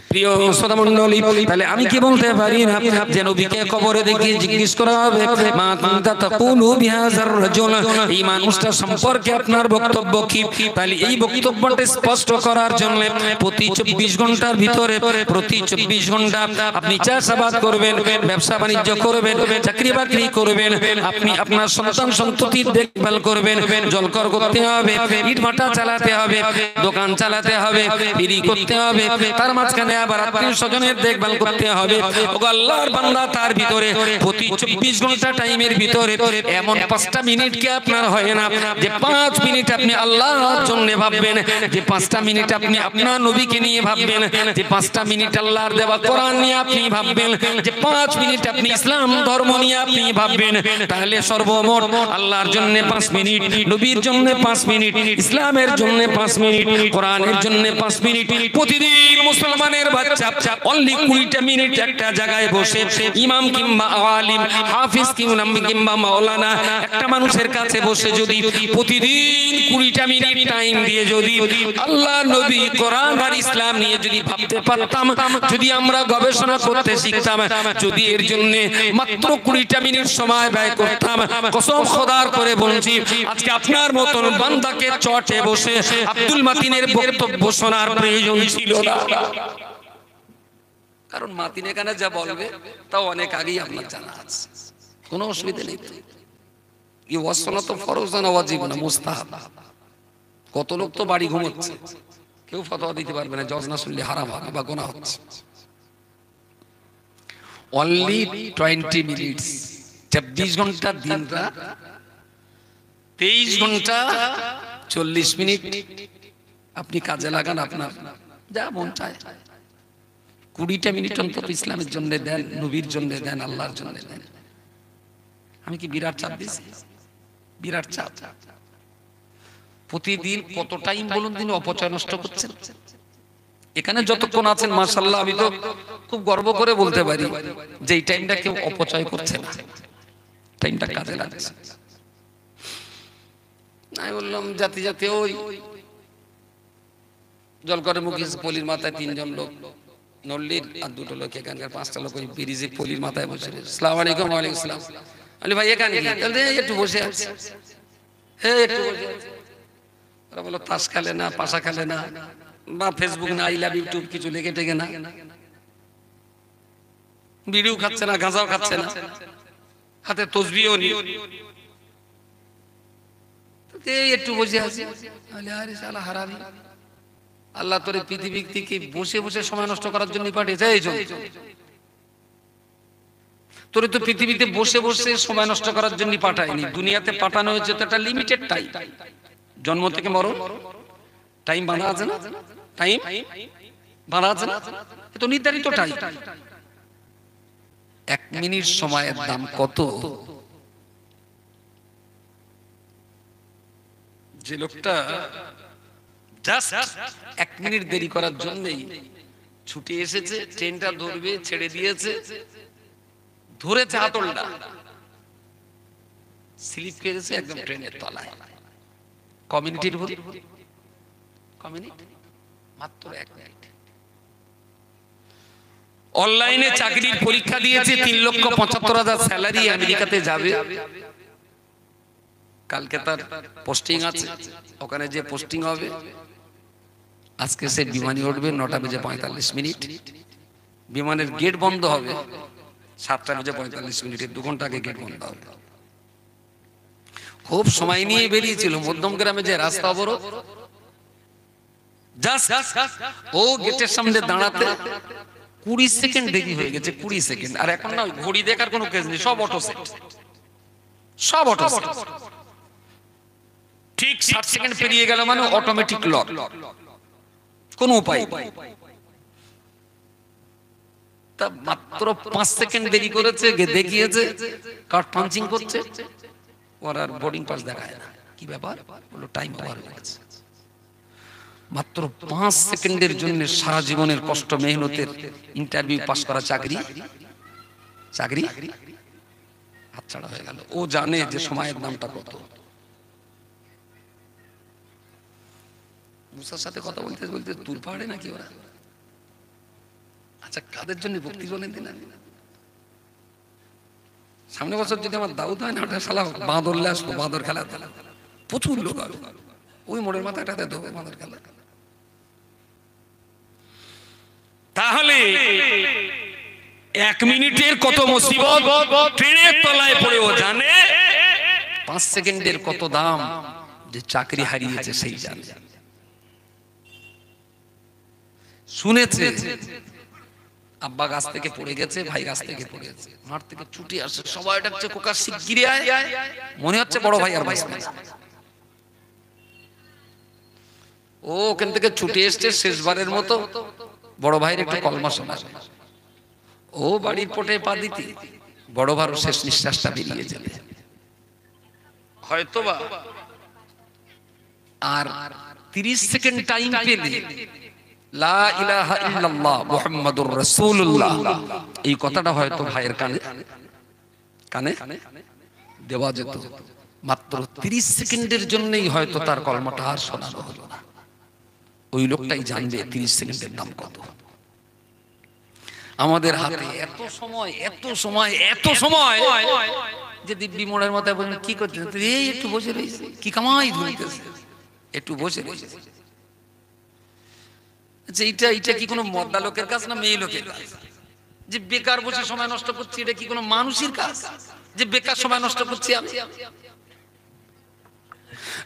প্রিয় শ্রোতামণ্ডলী, তাহলে আমি কি বলতে পারি না যে নবীকে কবরে দেখিয়ে জিজ্ঞেস করা হবে, মা কুনতা তাকুলু বিহাযার রাজুল, এই মানুষটা সম্পর্কে আপনার বক্তব্য কি? তাহলে এই বক্তব্যটা স্পষ্ট করার জন্য প্রতি 24 ঘন্টার ভিতরে, প্রতি 24 ঘন্টা আপনি চাষাবাদ করবেন, ব্যবসা বাণিজ্য করবেন, চাকরি বাকরি করবেন, আপনি আপনার সন্তান সন্ততির দেখভাল করবেন, জলকর করতে হবে, ইট ভাটা চালাতে হবে, দোকান চালাতে হবে, বিড়ি করতে হবে, তার মাঝখানে এখানে আবার আত্মীয় স্বজনের দেখভাল করতে হবে। ওগো আল্লাহর বান্দা, তার ভিতরে প্রতি 24 ঘন্টা টাইমের ভিতরে এমন 5টা মিনিট কি আপনার হয় না যে 5 মিনিট আপনি আল্লাহর জন্য ভাববেন, যে 5টা মিনিট আপনি আপনার নবীকে নিয়ে ভাববেন, যে 5টা মিনিট আল্লাহর দেওয়া কোরআন নিয়ে আপনি ভাববেন, যে 5 মিনিট আপনি ইসলাম ধর্ম নিয়ে আপনি ভাববেন। তাহলে সর্বমোট আল্লাহর জন্য 5 মিনিট, নবীর জন্য 5 মিনিট, ইসলামের জন্য 5 মিনিট, কোরআনের জন্য 5 মিনিট। প্রতিদিন মুসলমানের বাচ্চা অনলি 20টা মিনিট একটা জায়গায় বসে ইমাম কিংবা আলিম, হাফিজ কিংবা মাওলানা একটা মানুষের কাছে বসে যদি প্রতিদিন 20টা মিনিট টাইম দিয়ে যদি আল্লাহ, নবী, কোরআন আর ইসলাম নিয়ে যদি ভাবতে পারতাম, যদি আমরা গবেষণা করতে শিখতাম, যদি এর জন্য মাত্র 20টা মিনিট সময় ব্যয় করতাম, কসম খোদার করে বলছি আজকে আপনার মতন বান্দাকে চটে বসে আব্দুল মাতিনের বক্তব্য শোনার প্রয়োজন ছিল না। কারণ মাতিন এখানে যা বলবে তাও অনেক আগেই আপনার জানা আছে, কোনো অসুবিধা নেই। এই ওয়াসনা তো ফরজ না, ওয়াজিব না, মুস্তাহাব। কত লোক তো বাড়ি ঘুমোচ্ছে, কেউ ফতোয়া দিতে পারবে না জজ না শুনলে হারাম হবে বা গুনাহ হচ্ছে। অনলি 20 মিনিটস, 24 ঘন্টা দিন রাত, 23 ঘন্টা 40 মিনিট আপনি কাজে লাগান, আপনার যা মন চায়। 20টা মিনিট অন্তত ইসলামের জন্য দেন, নবীর জন্য দেন, আল্লাহর জন্য দেন। আমি কি বিরাট চাপ দিছি? বিরাট চাপ। প্রতিদিন কত টাইম বলুন দিন অপচয় নষ্ট করছেন। এখানে যতক্ষণ আছেন মাশাআল্লাহ, আমি তো খুব গর্ব করে বলতে পারি যে এই টাইমটা কেউ অপচয় করছে না, টাইমটা কাজে লাগছে। আমি বললাম জাতি জাতি ওই জল করে মুখে পলির মাথায় 3 জন লোক, নল্লির আর 2টো লোক, এখানকার 5টা লোক ওই ব্রিজে পলির মাথায় বসে। আসসালামু আলাইকুম। ওয়ালাইকুম আসসালাম। বলি ভাই এখানে কি? একটু বসে আছে। হ্যাঁ একটু বসে আছে। ওরা বললো তাস খেলে না, পাশা খেলে না, বা ফেসবুক না, আই লাভ ইউটিউব কিছু লেগে টেগে না, বিড়িও খাচ্ছে না, গাঁজাও খাচ্ছে না, হাতে তসবিও নেই, একটু বসে আছে। আরে শালা হারামি, আল্লাহ তোর পৃথিবী থেকে বসে বসে সময় নষ্ট করার জন্য পাঠিয়েছে। এই জন্য তোর তো পৃথিবীতে বসে বসে সময় নষ্ট করার জন্য পাঠায়নি, দুনিয়াতে পাঠানো হয়েছে তো একটা লিমিটেড টাইম। জন্ম থেকে মরণ টাইম বাঁধা আছে না? টাইম বাঁধা আছে না? তো নির্ধারিত টাইম। 1 মিনিট সময়ের দাম কত? যে লোকটা জাস্ট 1 মিনিট দেরি করার জন্যই ছুটে এসেছে, ট্রেনটা ধরবে, ছেড়ে দিয়েছে, ধরেছে হাতলটা, স্লিপ কেটেছে একদম ট্রেনের তলায়। কমিউনিটির ভুল, কমিউনিটি মাত্র 1 মিনিট। অনলাইনে চাকরির পরীক্ষা দিয়েছে, 3,75,000 স্যালারি, আমেরিকাতে যাবে। কালকে তার পোস্টিং আছে, ওখানে যে পোস্টিং হবে, আজকে সে বিমানে উঠবে 9:45 বিমানের গেট বন্ধ হবে 7:45, 2 ঘন্টা আগে গেট বন্ধ হবে। খুব সময় নিয়ে বেরিয়েছিল, মধ্যম গ্রামে যে রাস্তা অবরোধ, ও গেটের সামনে দাঁড়াতে 20 সেকেন্ড দেরি হয়ে গেছে, 20 সেকেন্ড। আর এখন না ঘড়ি দেখার কোনো কেস নেই, সব অটো সেট, সব অটো সেট। ঠিক 60 সেকেন্ড পেরিয়ে গেল মানে অটোমেটিক লক, কোনো উপায়। তা মাত্র 5 সেকেন্ড দেরি করেছে, দেখিয়েছে কার্ড পাঞ্চিং করছে, ওর আর বোর্ডিং পাস দেখায় না। কি ব্যাপার? বললো টাইম ওভার হয়ে গেছে। মাত্র 5 সেকেন্ডের জন্য সারা জীবনের কষ্ট মেহনতের ইন্টারভিউ পাস করা চাকরি হাতছাড়া হয়ে গেল। ও জানে যে সময়ের দামটা কত। মুসার সাথে কথা বলতে বলতে তুর পাহাড়ে নাকি ওরা? আচ্ছা কাদের জন্য ভক্তি বলেন দিন? সামনে বছর যদি আমার দাউদ হয় না, ওটা শালা বাঁদরলে আসবো, বাঁদর খেলা, প্রচুর লোক হবে ওই মোড়ের মাথাটাতে দেবো বাঁদর খেলা। তাহলে 1 মিনিটের কত মুসিবত ট্রেনের তলায় পড়েও জানে, 5 সেকেন্ডের কত দাম যে চাকরি হারিয়েছে সেই জানে। শুনেছে আব্বা গাছ থেকে পড়ে গেছে, ভাই গাছ থেকে পড়ে গেছে, মাঠ থেকে ছুটে আসে, সবাই ডাকছে কোকা শিগগিরই আয়, মনে হচ্ছে বড় ভাই আর বাঁচবে না। ও ওখান থেকে ছুটে এসছে শেষবারের মতো বড় ভাইয়ের একটু কলমা শোনায়। ও বাড়ির পটে পা দিতে বড় ভাইয়ের শেষ নিঃশ্বাসটা বেরিয়ে যাবে হয়তোবা। আর 30 সেকেন্ড টাইম পেলে লা ইলাহা ইল্লাল্লাহ মুহাম্মাদুর রাসূলুল্লাহ এই কথাটা হয়তো ভাইয়ের কানে কানে দেওয়া যেত। মাত্র 30 সেকেন্ডের জন্যই হয়তো তার কলমাটা আর শোনানো হলো না। ওই লোকটাই জানবে 30 সেকেন্ডের দাম কত। আমাদের হাতে এত সময় এত সময় এত সময় যে দিব্যি মোড়ের মাথায় বলেন কি করতে, এই একটু বসে রয়েছে, কি কামাই ধরতেছে, একটু বসে রয়েছে। আচ্ছা এইটা কি কোনো মদ্দা লোকের কাজ না মেয়ে লোকের কাজ? যে বেকার বসে সময় নষ্ট করছি, এটা কি কোনো মানুষের কাজ যে বেকার সময় নষ্ট করছি আমি?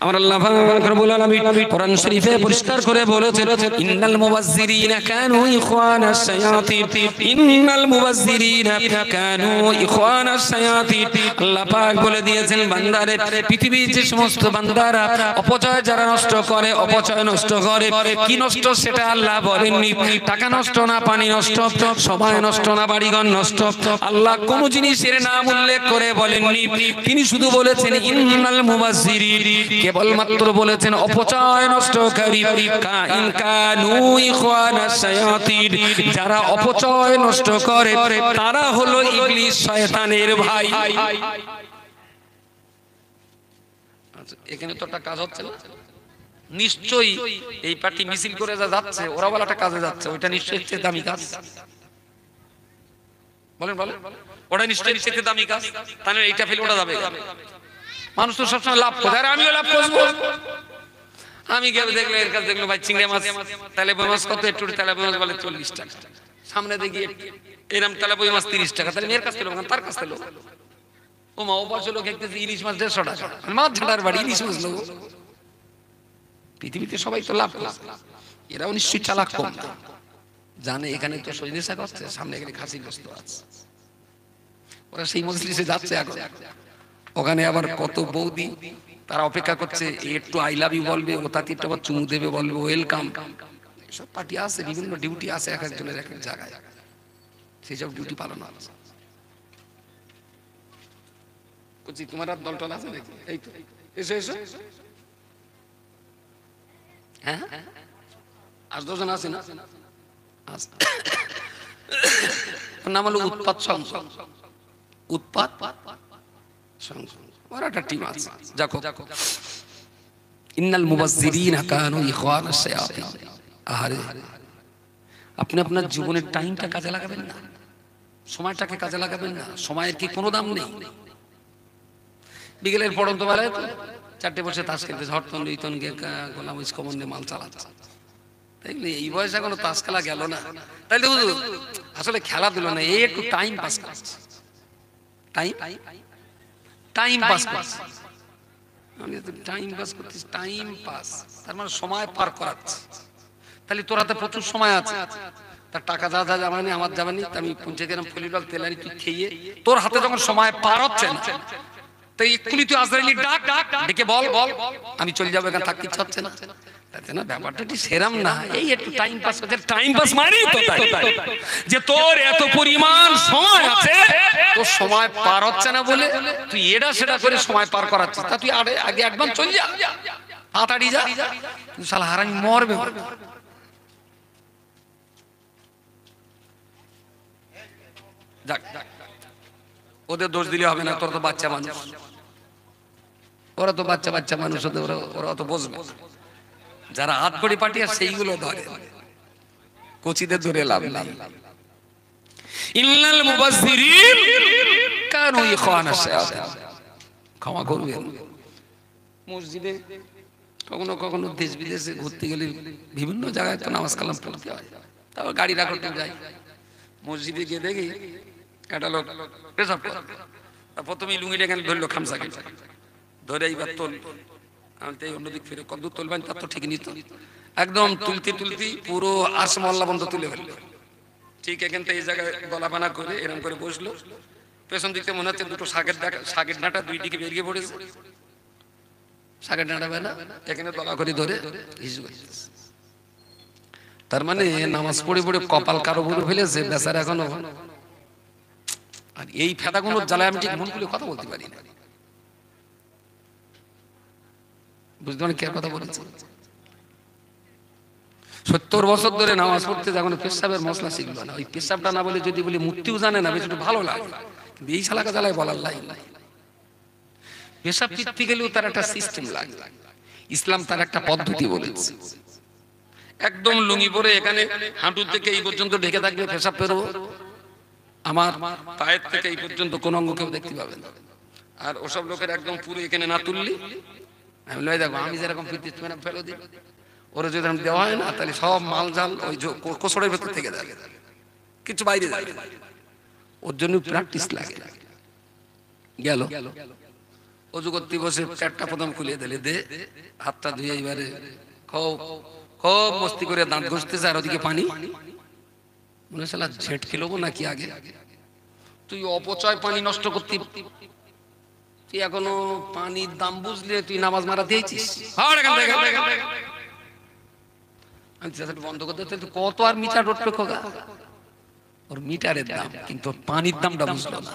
আমার আল্লাহ পাক রব্বুল আলামিন কোরআন শরীফে পরিষ্কার করে বলেছেন ইন্নাল মুবাজ্জিরিনা কানু ইখওয়ানাশ শায়াতিন, ইন্নাল মুবাজ্জিরিনা কানু ইখওয়ানাশ শায়াতিন। আল্লাহ পাক বলে দিয়েছেন বান্দারে, পৃথিবীর যে সমস্ত বান্দারা অপচয় যারা নষ্ট করে, অপচয় নষ্ট করে, কি নষ্ট সেটা আল্লাহ বলেননি। টাকা নষ্ট না, পানি নষ্ট, সময় নষ্ট না, বাড়িঘর নষ্ট, আল্লাহ কোন জিনিসের নাম উল্লেখ করে বলেননি। তিনি শুধু বলেছেন ইন্নাল মুবাজ্জিরিন, কেবলমাত্র বলেছেন অপচয় নষ্টকারী। কাইন কানু ইখওয়ানাশ শায়াতিন, যারা অপচয় নষ্ট করে তারা হলো ইবলিস শয়তানের ভাই। আচ্ছা এখানে তো একটা কাজ হচ্ছে না নিশ্চয়ই, এই পার্টি মিছিল করে যা যাচ্ছে ওরা বলে একটা কাজে যাচ্ছে, ওইটা নিশ্চয়ই হচ্ছে দামি কাজ। বলেন বলেন, ওটা নিশ্চয়ই হচ্ছে দামি কাজ, তাহলে এইটা ফেলে ওটা যাবে। মানুষ তো সবসময় লাভ করে, আর আমিও লাভ করবো। আমি গেলে দেখলো এর কাছে দেখলো ভাই চিংড়ি মাছ, তেলাপিয়া মাছ কত, একটু তেলাপিয়া মাছ বলে 40 টাকা, সামনে দেখি এরকম তেলাপিয়া মাছ 30 টাকা, তাহলে মেয়ের কাছ থেকে তার কাছ থেকে ও মা ও পাশে লোক দেখতেছে ইলিশ মাছ 150 টাকা, মাছ ঝাড়ার বাড়ি ইলিশ মাছ লোক। পৃথিবীতে সবাই তো লাভ করে, এরাও নিশ্চয়ই চালাক কম না, জানে এখানে তো সজনে শাক হচ্ছে, সামনে এখানে খাসি গোস্ত আছে, ওরা সেই মজলিসে যাচ্ছে এখন। ওখানে আবার কত বৌদি তারা অপেক্ষা করছে, একটু আই লাভ ইউ বলবে, ও তাতে একটু আবার চুমু দেবে, বলবে ওয়েলকাম। সব পার্টি আছে, বিভিন্ন ডিউটি আছে এক একজনের এক এক জায়গায়, সেই সব ডিউটি পালন আছে। বুঝছি তোমার আর দল টল আছে নাকি? এই তো এসো এসো, হ্যাঁ 8-10 জন আছে না? নাম হলো উৎপাত সংঘ, উৎপাত সংঘ, ওরা একটা টিম আছে। দেখো ইন্নাল মুবাজ্জিরিনা কানু ইখওয়ানাশ শায়াতিন। আহারে আপনি আপনার জীবনের টাইমটা কাজে লাগাবেন না, সময়টাকে কাজে লাগাবেন না। সময়ের কি কোনো দাম নেই? বিকেলের পড়ন্ত বেলায় তো 4টে বসে তাস খেলতে, হরতন লিতন গোলাম ইসকমন নিয়ে মাল চালাচ্ছে, তাইলে এই বয়সে এখনো তাস খেলা গেল না। তাইলে আসলে খেলাধুলো না, এই একটু টাইম পাস করছে, টাইম পাস করছে। আমি টাইম পাস করতেছি, টাইম পাস তার মানে সময় পার করাচ্ছে। তাহলে তোর হাতে প্রচুর সময় আছে, তার টাকা যা যা জামানি আমার জামানি, আমি 50 গ্রাম ফলিডল তেলারি তুই খেয়ে তোর হাতে যখন সময় পার হচ্ছে না, তাই এক্ষুনি তুই আজরাইলি ডাক ডেকে বল আমি চলে যাবো, এখানে থাকতে ইচ্ছা হচ্ছে না, তাতে না ব্যাপারটা ঠিক সেরাম না। এই একটু টাইম পাস করছে, টাইম পাস মানে তো তাই যে তোর এত পরিমাণ সময় আছে, তোর সময় পার হচ্ছে না বলে তুই এটা সেটা করে সময় পার করাচ্ছিস। তা তুই আগে একবার চল যা, তাড়াতাড়ি যা, তুই শালা হারামি মরবে। যাক ওদের দোষ দিলে হবে না, তোর তো বাচ্চা মানুষ, ওরা তো বাচ্চা মানুষ, ওরা তো বুঝবে। যারা হাত কড়ি পাঠিয়ে সেইগুলো ধরে, কচিদের ধরে লাভ নাই। ইন্নাল মুবাজ্জিরিন কানু ইখওয়ানাশ শায়াতিন। ক্ষমা করবেন, মসজিদে কখনো কখনো দেশ বিদেশে ঘুরতে গেলে বিভিন্ন জায়গায় তো নামাজ কালাম পড়তে হয়, তারপর গাড়ি রাখতে যাই, মসজিদে গিয়ে দেখি একটা লোক পেশাব করে, প্রথমেই লুঙ্গিটা এখানে ধরলো, খামসা কেটে ধরে এইবার তোল, আমি তো এই অন্যদিক ফিরে কত তুলবেন তার তো ঠিক নিত, একদম তুলতে তুলতে পুরো আসমল্লা বন্ধ তুলে ফেললো। ঠিক এখান থেকে এই জায়গায় গলাবানা করে এরকম করে বসলো, পেছন দিকে মনে হচ্ছে দুটো শাকের ডাঁটা দুই দিকে বেরিয়ে পড়েছে, শাকের ডাঁটা বেলা এখানে গলা করে ধরে হিসু করতেছে। তার মানে নামাজ পড়ে পড়ে কপাল কারো বলে ফেলেছে বেচারা এখনো। আর এই ফেদাগুলোর জ্বালায় আমি ঠিক মন খুলে কথা বলতে পারি না। বুঝতে পারেন কে কথা বলেছে? 70 বছর ধরে নামাজ পড়তে যখন পেশাবের মশলা শিখলো না, ওই পেশাবটা না বলে যদি বলি মূর্তিও জানে না, বেশ একটু ভালো লাগে। কিন্তু এই শালাকা জ্বালায় বলার লাইন নাই। পেশাব ফিরতে গেলেও তার একটা সিস্টেম লাগে, ইসলাম তার একটা পদ্ধতি বলেছে। একদম লুঙ্গি পরে এখানে হাঁটুর থেকে এই পর্যন্ত ঢেকে থাকবে, পেশাব বেরোবো আমার পায়ের থেকে এই পর্যন্ত কোন অঙ্গ কেউ দেখতে পাবে না। আর ওসব লোকের একদম পুরো এখানে না তুললি আমি লয় দেখো, আমি যেরকম ফিরতে ফেলো দিই, ওরা যদি দেওয়া হয় না তাহলে সব মাল জাল ওই কোসড়ের ভেতর থেকে যাবে, কিছু বাইরে যাবে। ওর জন্য প্র্যাকটিস লাগে। গেল অজু করতে বসে পেটটা প্রথম খুলিয়ে দিলে দে, হাতটা ধুয়ে এবারে খুব খুব মস্তি করে দাঁত ঘষতেছে, আর ওদিকে পানি মনে হচ্ছে ঝেট খেলবো নাকি আগে। তুই অপচয় পানি নষ্ট করতে, তুই এখনো পানির দাম বুঝলে তুই নামাজ মারা দিয়েছিস। বন্ধ করতে কত আর মিটার উঠবে খোকা, ওর মিটারের দাম, কিন্তু পানির দামটা বুঝলো না।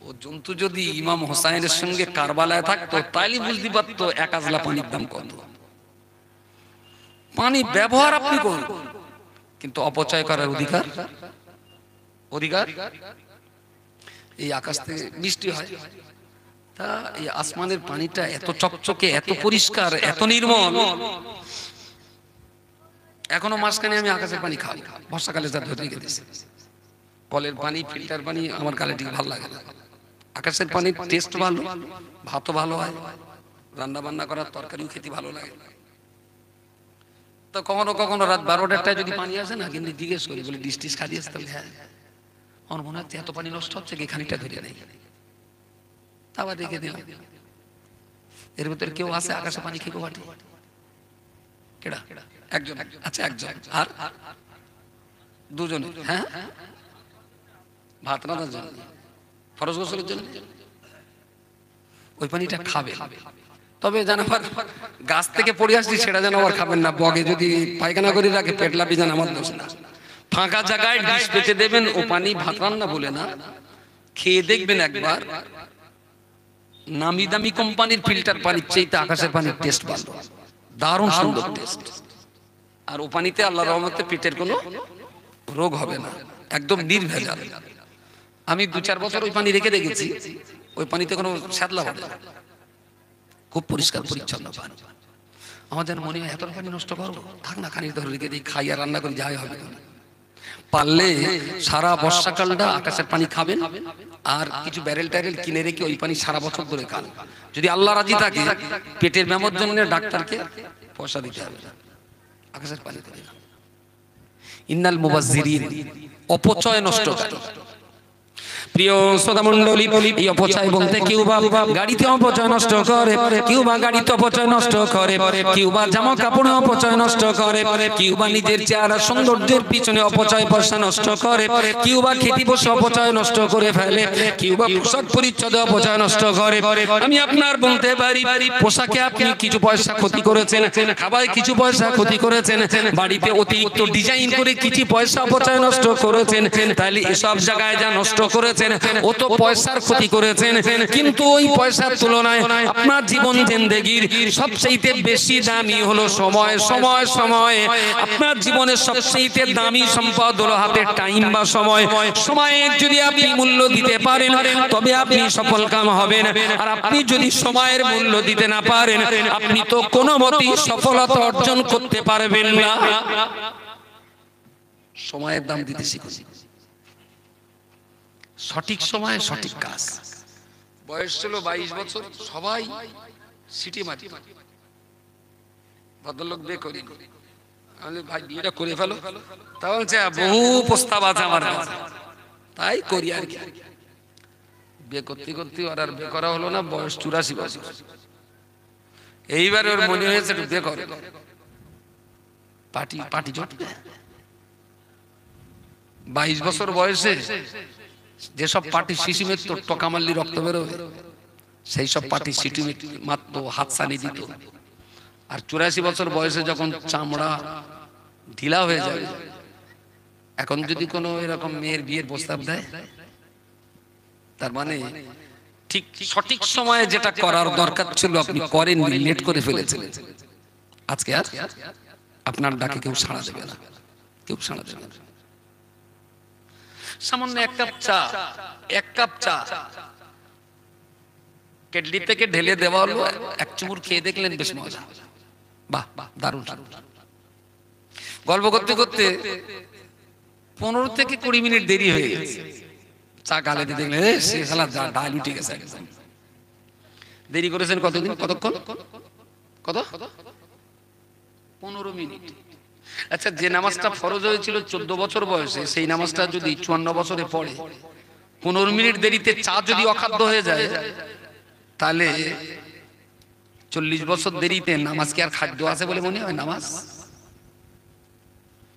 ও জন্তু যদি ইমাম হোসাইনের সঙ্গে কারবালায় থাকতো তাইলে বুঝতে পারতো এক আজলা পানির দাম কত। পানি ব্যবহার আপনি করুন, কিন্তু অপচয় করার অধিকার এই আকাশ থেকে বৃষ্টি হয়, তা এই আসমানের পানিটা এত চকচকে, এত পরিষ্কার, এত নির্মল। এখনো মাঝখানে আমি আকাশের পানি খাই, বর্ষাকালে যা ধরে রেখে দিয়েছি। কলের পানি, ফিল্টার পানি আমার গালে ঠিক ভালো লাগে না। আকাশের পানির টেস্ট ভালো, ভাতও ভালো হয়, রান্না বান্না করার তরকারিও খেতে ভালো লাগে। তো কখনো কখনো রাত 12টায় যদি পানি আসে না, কিন্তু জিজ্ঞেস করি, বলে ডিশ টিশ খাইয়ে আসতে হবে। হ্যাঁ, আমার মনে হচ্ছে এত পানি নষ্ট হচ্ছে কি, খানিকটা ধরে নেই, আবার রেখে দিলাম। এর ভিতরে কেউ আছে আকাশে পানি খেয়ে বাটি? কেডা? একজন। আচ্ছা একজন, আর দুজন। হ্যাঁ, ভাত রান্নার জন্য, ফরজ গোসলের জন্য ওই পানিটা খাবে। তবে যেন আবার গাছ থেকে পড়ে আসছি সেটা যেন আবার খাবেন না। বগে যদি পায়খানা করে রাখে পেট লাফি যেন আমার দোষ না। ফাঁকা জায়গায় ডিশ পেতে দেবেন, ও পানি ভাত রান্না বলে না, খেয়ে দেখবেন একবার। নামি দামি কোম্পানির ফিল্টার পানির চাইতে আকাশের পানির টেস্ট ভালো, দারুণ সুন্দর টেস্ট। আর ও পানিতে আল্লাহর রহমতে পেটের কোনো রোগ হবে না, একদম নির্ভেজাল। আমি 2-4 বছর ওই পানি রেখে দেখেছি, ওই পানিতে কোনো শ্যাদলা হবে না, খুব পরিষ্কার পরিচ্ছন্ন পানি। আমাদের মনে হয় এত পানি নষ্ট করবো, থাক না, খানিক ধরে রেখে দিই, খাই আর রান্না করি, যাই হবে। পারলে সারা বর্ষাকালটা আকাশের পানি খাবেন, আর কিছু ব্যারেল ট্যারেল কিনে রেখে ওই পানি সারা বছর ধরে খান। যদি আল্লাহ রাজি থাকে, পেটের মেমোর জন্য ডাক্তারকে পয়সা দিতে হবে না, আকাশের পানি দেবে না। ইন্নাল মুবাজ্জিরিন, অপচয় নষ্টকারী। প্রিয় শ্রোতা মণ্ডলী, এই অপচয় বলতে কেউ বা গাড়িতে অপচয় নষ্ট করে, কেউ বা গাড়িতে অপচয় নষ্ট করে, কেউ বা জামা কাপড়ে অপচয় নষ্ট করে, কেউ বা নিজের চেহারা সৌন্দর্যের পিছনে অপচয় পয়সা নষ্ট করে, কেউ বা খেতে বসে অপচয় নষ্ট করে ফেলে, কেউ বা পোশাক পরিচ্ছদে অপচয় নষ্ট করে। আমি আপনার বলতে পারি, পোশাকে আপনি কিছু পয়সা ক্ষতি করেছেন, খাবারে কিছু পয়সা ক্ষতি করেছেন, বাড়িতে অতিরিক্ত ডিজাইন করে কিছু পয়সা অপচয় নষ্ট করেছেন, তাহলে এসব জায়গায় যা নষ্ট করেছেন ও তো পয়সার ক্ষতি করেছেন। কিন্তু ওই পয়সার তুলনায় আপনার জীবন জিন্দেগির সবচেয়ে বেশি দামি হলো সময়। সময় সময় আপনার জীবনের সবচেয়ে দামি সম্পদ হলো হাতের টাইম বা সময়। সময়ের যদি আপনি মূল্য দিতে পারেন তবে আপনি সফল কাম হবেন, আর আপনি যদি সময়ের মূল্য দিতে না পারেন আপনি তো কোনো মতেই সফলতা অর্জন করতে পারবেন না। সময়ের দাম দিতে শিখুন, সঠিক সময়ে সঠিক কাজ। বয়স ছিল 22 বছর, সবাই সিটি মাটি, ভদ্রলোক বিয়ে করি, আমি ভাই বিয়েটা করে ফেলো, তা বলছে বহু প্রস্তাব আছে আমার কাছে, তাই করি আর কি। বিয়ে করতে করতে আর বিয়ে করা হলো না, বয়স 84 বছর। এইবার ওর মনে হয়েছে একটু বিয়ে করে, পার্টি পার্টি জটবে। 22 বছর বয়সে যেসব পার্টি শিশিমের তো টকা মারলি রক্ত বেরোবে, সেই সব পার্টি সিটি মাত্র হাতছানি দিত। আর 84 বছর বয়সে যখন চামড়া ঢিলা হয়ে যাবে, এখন যদি কোনো এরকম মেয়ের বিয়ের প্রস্তাব দেয়, তার মানে ঠিক সঠিক সময়ে যেটা করার দরকার ছিল আপনি করেননি, লেট করে ফেলেছেন। আজকে আর আপনার ডাকে কেউ সাড়া দেবে না, কেউ সাড়া দেবে না। সামান্য এক কাপ চা কেটলি থেকে ঢেলে দেওয়া হলো, এক চুমুর খেয়ে দেখলেন বেশ মজা, বাহ বাহ দারুণ। গল্প করতে করতে 15 থেকে 20 মিনিট দেরি হয়ে গেছে। চা গালেতে দেখলেন সে শালা ডাল উঠে গেছে একদম। দেরি করেছেন কতদিন, কতক্ষণ, কত 15 মিনিট। আচ্ছা, যে নামাজটা ফরজ হয়েছিল 14 বছর বয়সে, সেই নামাজটা যদি 54 বছরে পড়ে, 15 মিনিট দেরিতে চা যদি অখাদ্য হয়ে যায়, তাহলে 40 বছর দেরিতে নামাজ কি আর খাদ্য আছে বলে মনে হয়? নামাজ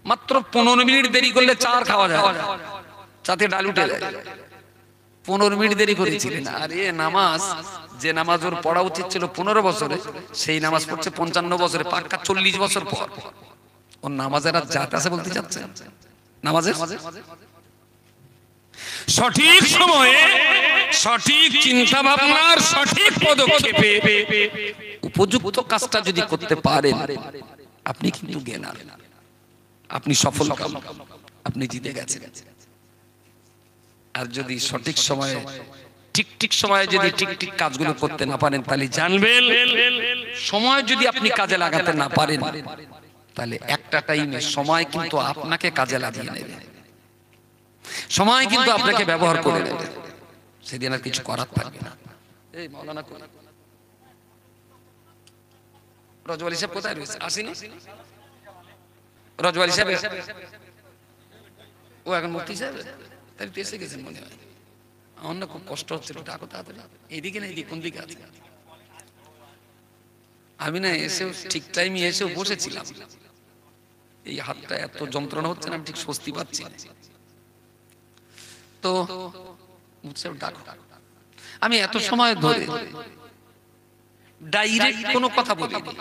মাত্র 15 মিনিট দেরি করলে চা আর খাওয়া যায়, চাতে ডাল উঠে যায়। 15 মিনিট দেরি করেছিলেন। আর এ নামাজ, যে নামাজ ওর পড়া উচিত ছিল 15 বছরে, সেই নামাজ পড়ছে 55 বছরে, পাক্কা 40 বছর পর। ওর নামাজের আর জাত আছে বলতে চাচ্ছে? নামাজের সঠিক সময়ে সঠিক চিন্তা ভাবনার সঠিক পদক্ষেপে উপযুক্ত কাজটা যদি করতে পারেন, আপনি কিন্তু জ্ঞান, আপনি সফল কাম, আপনি জিতে গেছেন। আর যদি সঠিক সময়ে ঠিক সময়ে যদি ঠিক কাজগুলো করতে না পারেন, তাহলে জানবেন সময় যদি আপনি কাজে লাগাতে না পারেন, তাহলে একটা টাইমে সময় কিন্তু আপনাকে কাজে লাগিয়ে নেবে, সময় কিন্তু আপনাকে ব্যবহার করে নেবে, সেদিন আর কিছু করার থাকবে না। এই মাওলানা রজওয়ালি সাহেব কোথায় রয়েছে? আসেনি রজওয়ালি সাহেব? ও এখন মুফতি সাহেব, তাই তো এসে গেছেন মনে হয়। আমার না খুব কষ্ট হচ্ছে, একটু ডাকো তাড়াতাড়ি। এইদিকে না, এইদিকে কোন দিকে আছে? আমি না এসেও ঠিক টাইমে এসেও বসেছিলাম, এই হাতটা এত যন্ত্রণা হচ্ছে না, আমি ঠিক স্বস্তি পাচ্ছি না। তো ডাকো। আমি এত সময় ধরে ডাইরেক্ট কোনো কথা বলিনি,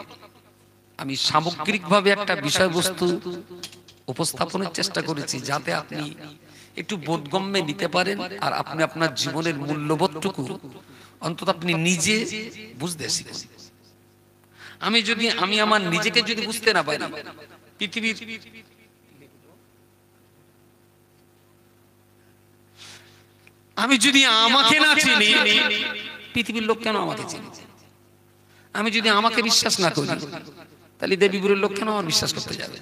আমি সামগ্রিকভাবে একটা বিষয়বস্তু উপস্থাপনের চেষ্টা করেছি, যাতে আপনি একটু বোধগম্যে নিতে পারেন, আর আপনি আপনার জীবনের মূল্যবোধটুকু অন্তত আপনি নিজে বুঝতে শিখুন। আমি আমার নিজেকে যদি বুঝতে না পারি, পৃথিবীর আমি যদি আমাকে না চিনি, পৃথিবীর লোক কেন আমাকে চিনি? আমি যদি আমাকে বিশ্বাস না করি, তাহলে দেবীপুরের লোক কেন আমার বিশ্বাস করতে যাবে?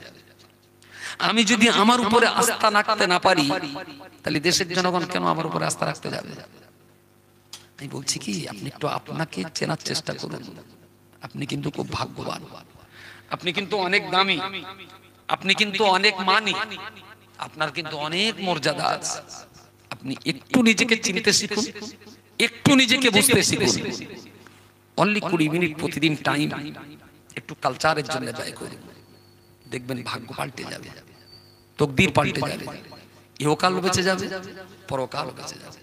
আমি যদি আমার উপরে আস্থা রাখতে না পারি, তাহলে দেশের জনগণ কেন আমার উপরে আস্থা রাখতে যাবে? আমি বলছি কি, আপনি একটু আপনাকে চেনার চেষ্টা করুন। আপনি কিন্তু খুব ভাগ্যবান, আপনি কিন্তু অনেক দামি, আপনি কিন্তু অনেক মানি, আপনার কিন্তু অনেক মর্যাদা আছে। আপনি একটু নিজেকে চিনতে শিখুন, একটু নিজেকে বুঝতে শিখুন। অনলি 20 মিনিট প্রতিদিন টাইম একটু কালচারের জন্য ব্যয় করুন, দেখবেন ভাগ্য পাল্টে যাবে, তকদির পাল্টে যাবে, ইহকাল বেঁচে যাবে, পরকাল বেঁচে যাবে।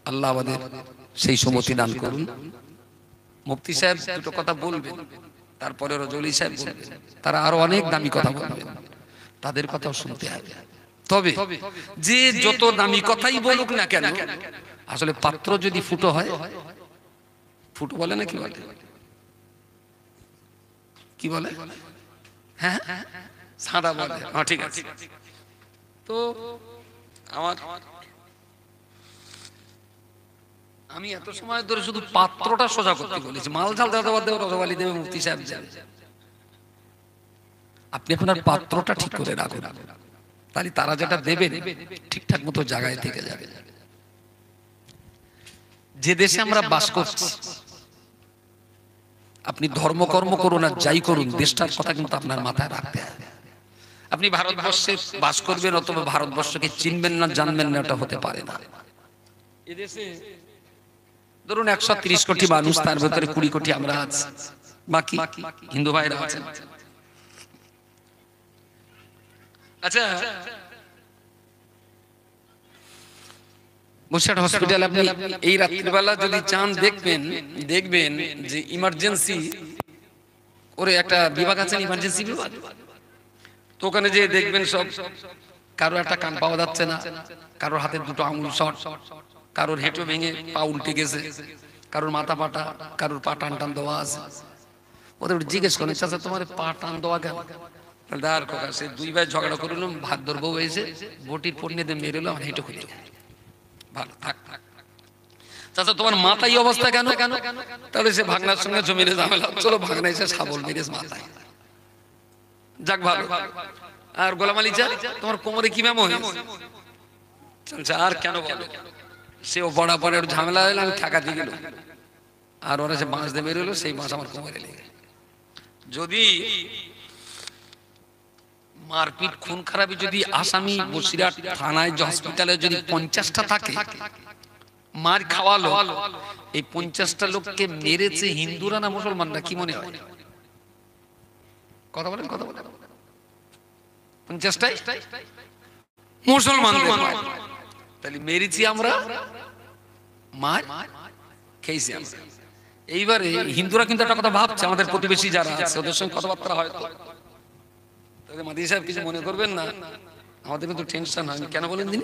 আল্লাহ আমাদের সেই সমতি দান করুন। মুফতি সাহেব দুটো কথা বলবেন, তারপরে রজওয়ালি সাহেব বলবেন, তারা আরো অনেক দামি কথা বলবেন, তাদের কথাও শুনতে হবে। তবে যে যত দামি কথাই বলুক না কেন, আসলে পাত্র যদি ফুটো হয়, ফুটো বলে না কি বলে, কি বলে? হ্যাঁ, সাদা বলে। হ্যাঁ, ঠিক আছে। তো আমি এত সময় ধরে শুধু পাত্রটা সোজা করতে বলেছি, মাল ঝাল দেবে, রজওয়ালি দেবে, মুফতি সাহেব যাবে। আপনি এখন আর পাত্রটা ঠিক করে রাখুন, তাহলে তারা যেটা দেবেন ঠিকঠাক মতো জায়গায় থেকে যাবে। যে দেশে আমরা বাস করছি, আপনি ধর্মকর্ম করুন আর যাই করুন, দেশটার কথা কিন্তু আপনার মাথায় রাখতে হবে। আপনি ভারতবর্ষে বাস করবেন অথবা ভারতবর্ষকে চিনবেন না, জানবেন না, এটা হতে পারে না। এদেশে ধরুন 130 কোটি মানুষ, তার ভেতরে 20 কোটি আমরা আছি। বাকি হিন্দু ভাইরা আছেন। আচ্ছা, বসিরহাট হসপিটাল আপনি এই রাত্রিবেলা যদি চান দেখবেন যে ইমার্জেন্সি ওরে একটা বিভাগ আছে, ইমার্জেন্সি বিভাগ। তো ওখানে যে দেখবেন সব কারোর একটা কান পাওয়া যাচ্ছে না, কারোর হাতের দুটো আঙুল শর্ট, কারোর হেঁটো ভেঙে পা উল্টে গেছে, কারোর মাথা পাটা, কারোর পা টান টান দেওয়া আছে। ওদের জিজ্ঞেস করেন, চাচা তোমার পা টান দেওয়া কেন? দাঁড় কোকা, সে দুই ভাই ঝগড়া করলাম, ভাত ধরবো হয়েছে, বটির পড়নে দিয়ে মেরেলো, আমার হেঁটো খুঁজে ভালো থাক। চাচা তোমার মাথায় এই অবস্থা কেন? তাহলে সে ভাগনার সঙ্গে জমিনে ঝামেলা, চলো ভাগনা এসে শাবল মেরেছে মাথায়, যাক ভালো। আর গোলাম আলী চা তোমার কোমরে কি ব্যায়াম হয়েছে? আর কেন বলো? সেও বড়া পরে ঝামেলা হলো, আমি ঠেকা দিয়ে গেল, আর ওরা যে বাঁশ দিয়ে বেরোলো, সেই বাঁশ আমার কোমরে লেগে। যদি মারপিট খুন খারাপি যদি আসামি বসিরহাট থানায় হসপিটালে যদি 50টা থাকে, মার খাওয়ালো, এই 50টা লোককে মেরেছে হিন্দুরা না মুসলমানরা? কি মনে হয়? কথা বলেন, কথা বলেন। 50টাই মুসলমানদের। তাহলে মেরেছি আমরা, মার খেয়েছি আমরা। এইবারে হিন্দুরা কিন্তু একটা কথা ভাবছে, আমাদের প্রতিবেশী যারা আছে ওদের সঙ্গে কথাবার্তা হয়, মাদি সাহেব কিছু মনে করবেন না, আমাদের কিন্তু টেনশন হয়। কেন বলেন দিন?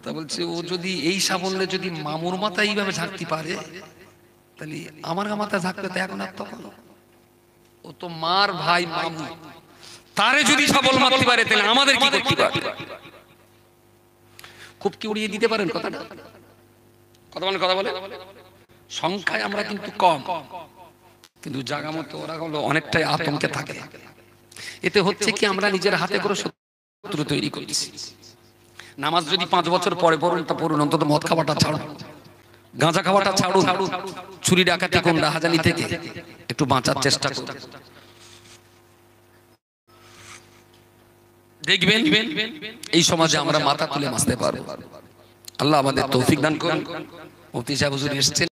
তা বলছে ও যদি এই সাবলে যদি মামুর মাথা এইভাবে ঝাঁকতে পারে, তাহলে আমার মাথা ঝাঁকতে তো এখন আর তখন। ও তো মার ভাই মামু, তারে যদি সাবল মারতে পারে, তাহলে আমাদের কি করতে পারে? খুব কি উড়িয়ে দিতে পারেন কথাটা? কথা বলেন, কথা বলে। সংখ্যায় আমরা কিন্তু কম, কিন্তু জায়গা মতো ওরা হলো অনেকটাই আতঙ্কে থাকে। এতে হচ্ছে কি, আমরা নিজের হাতে করে শত্রু তৈরি করছি। নামাজ যদি 5 বছর পরে পড়ুন, তা পড়ুন, অন্তত মদ খাওয়াটা ছাড়ুন, গাঁজা খাওয়াটা ছাড়ুন, চুরি ডাকাতি কোন রাহাজানি থেকে একটু বাঁচার চেষ্টা করুন। দেখবেন এই সমাজে আমরা মাথা তুলে বাঁচতে পারবো। আল্লাহ আমাদের তৌফিক দান করুন। মুফতি সাহেব হুজুর এসেছেন।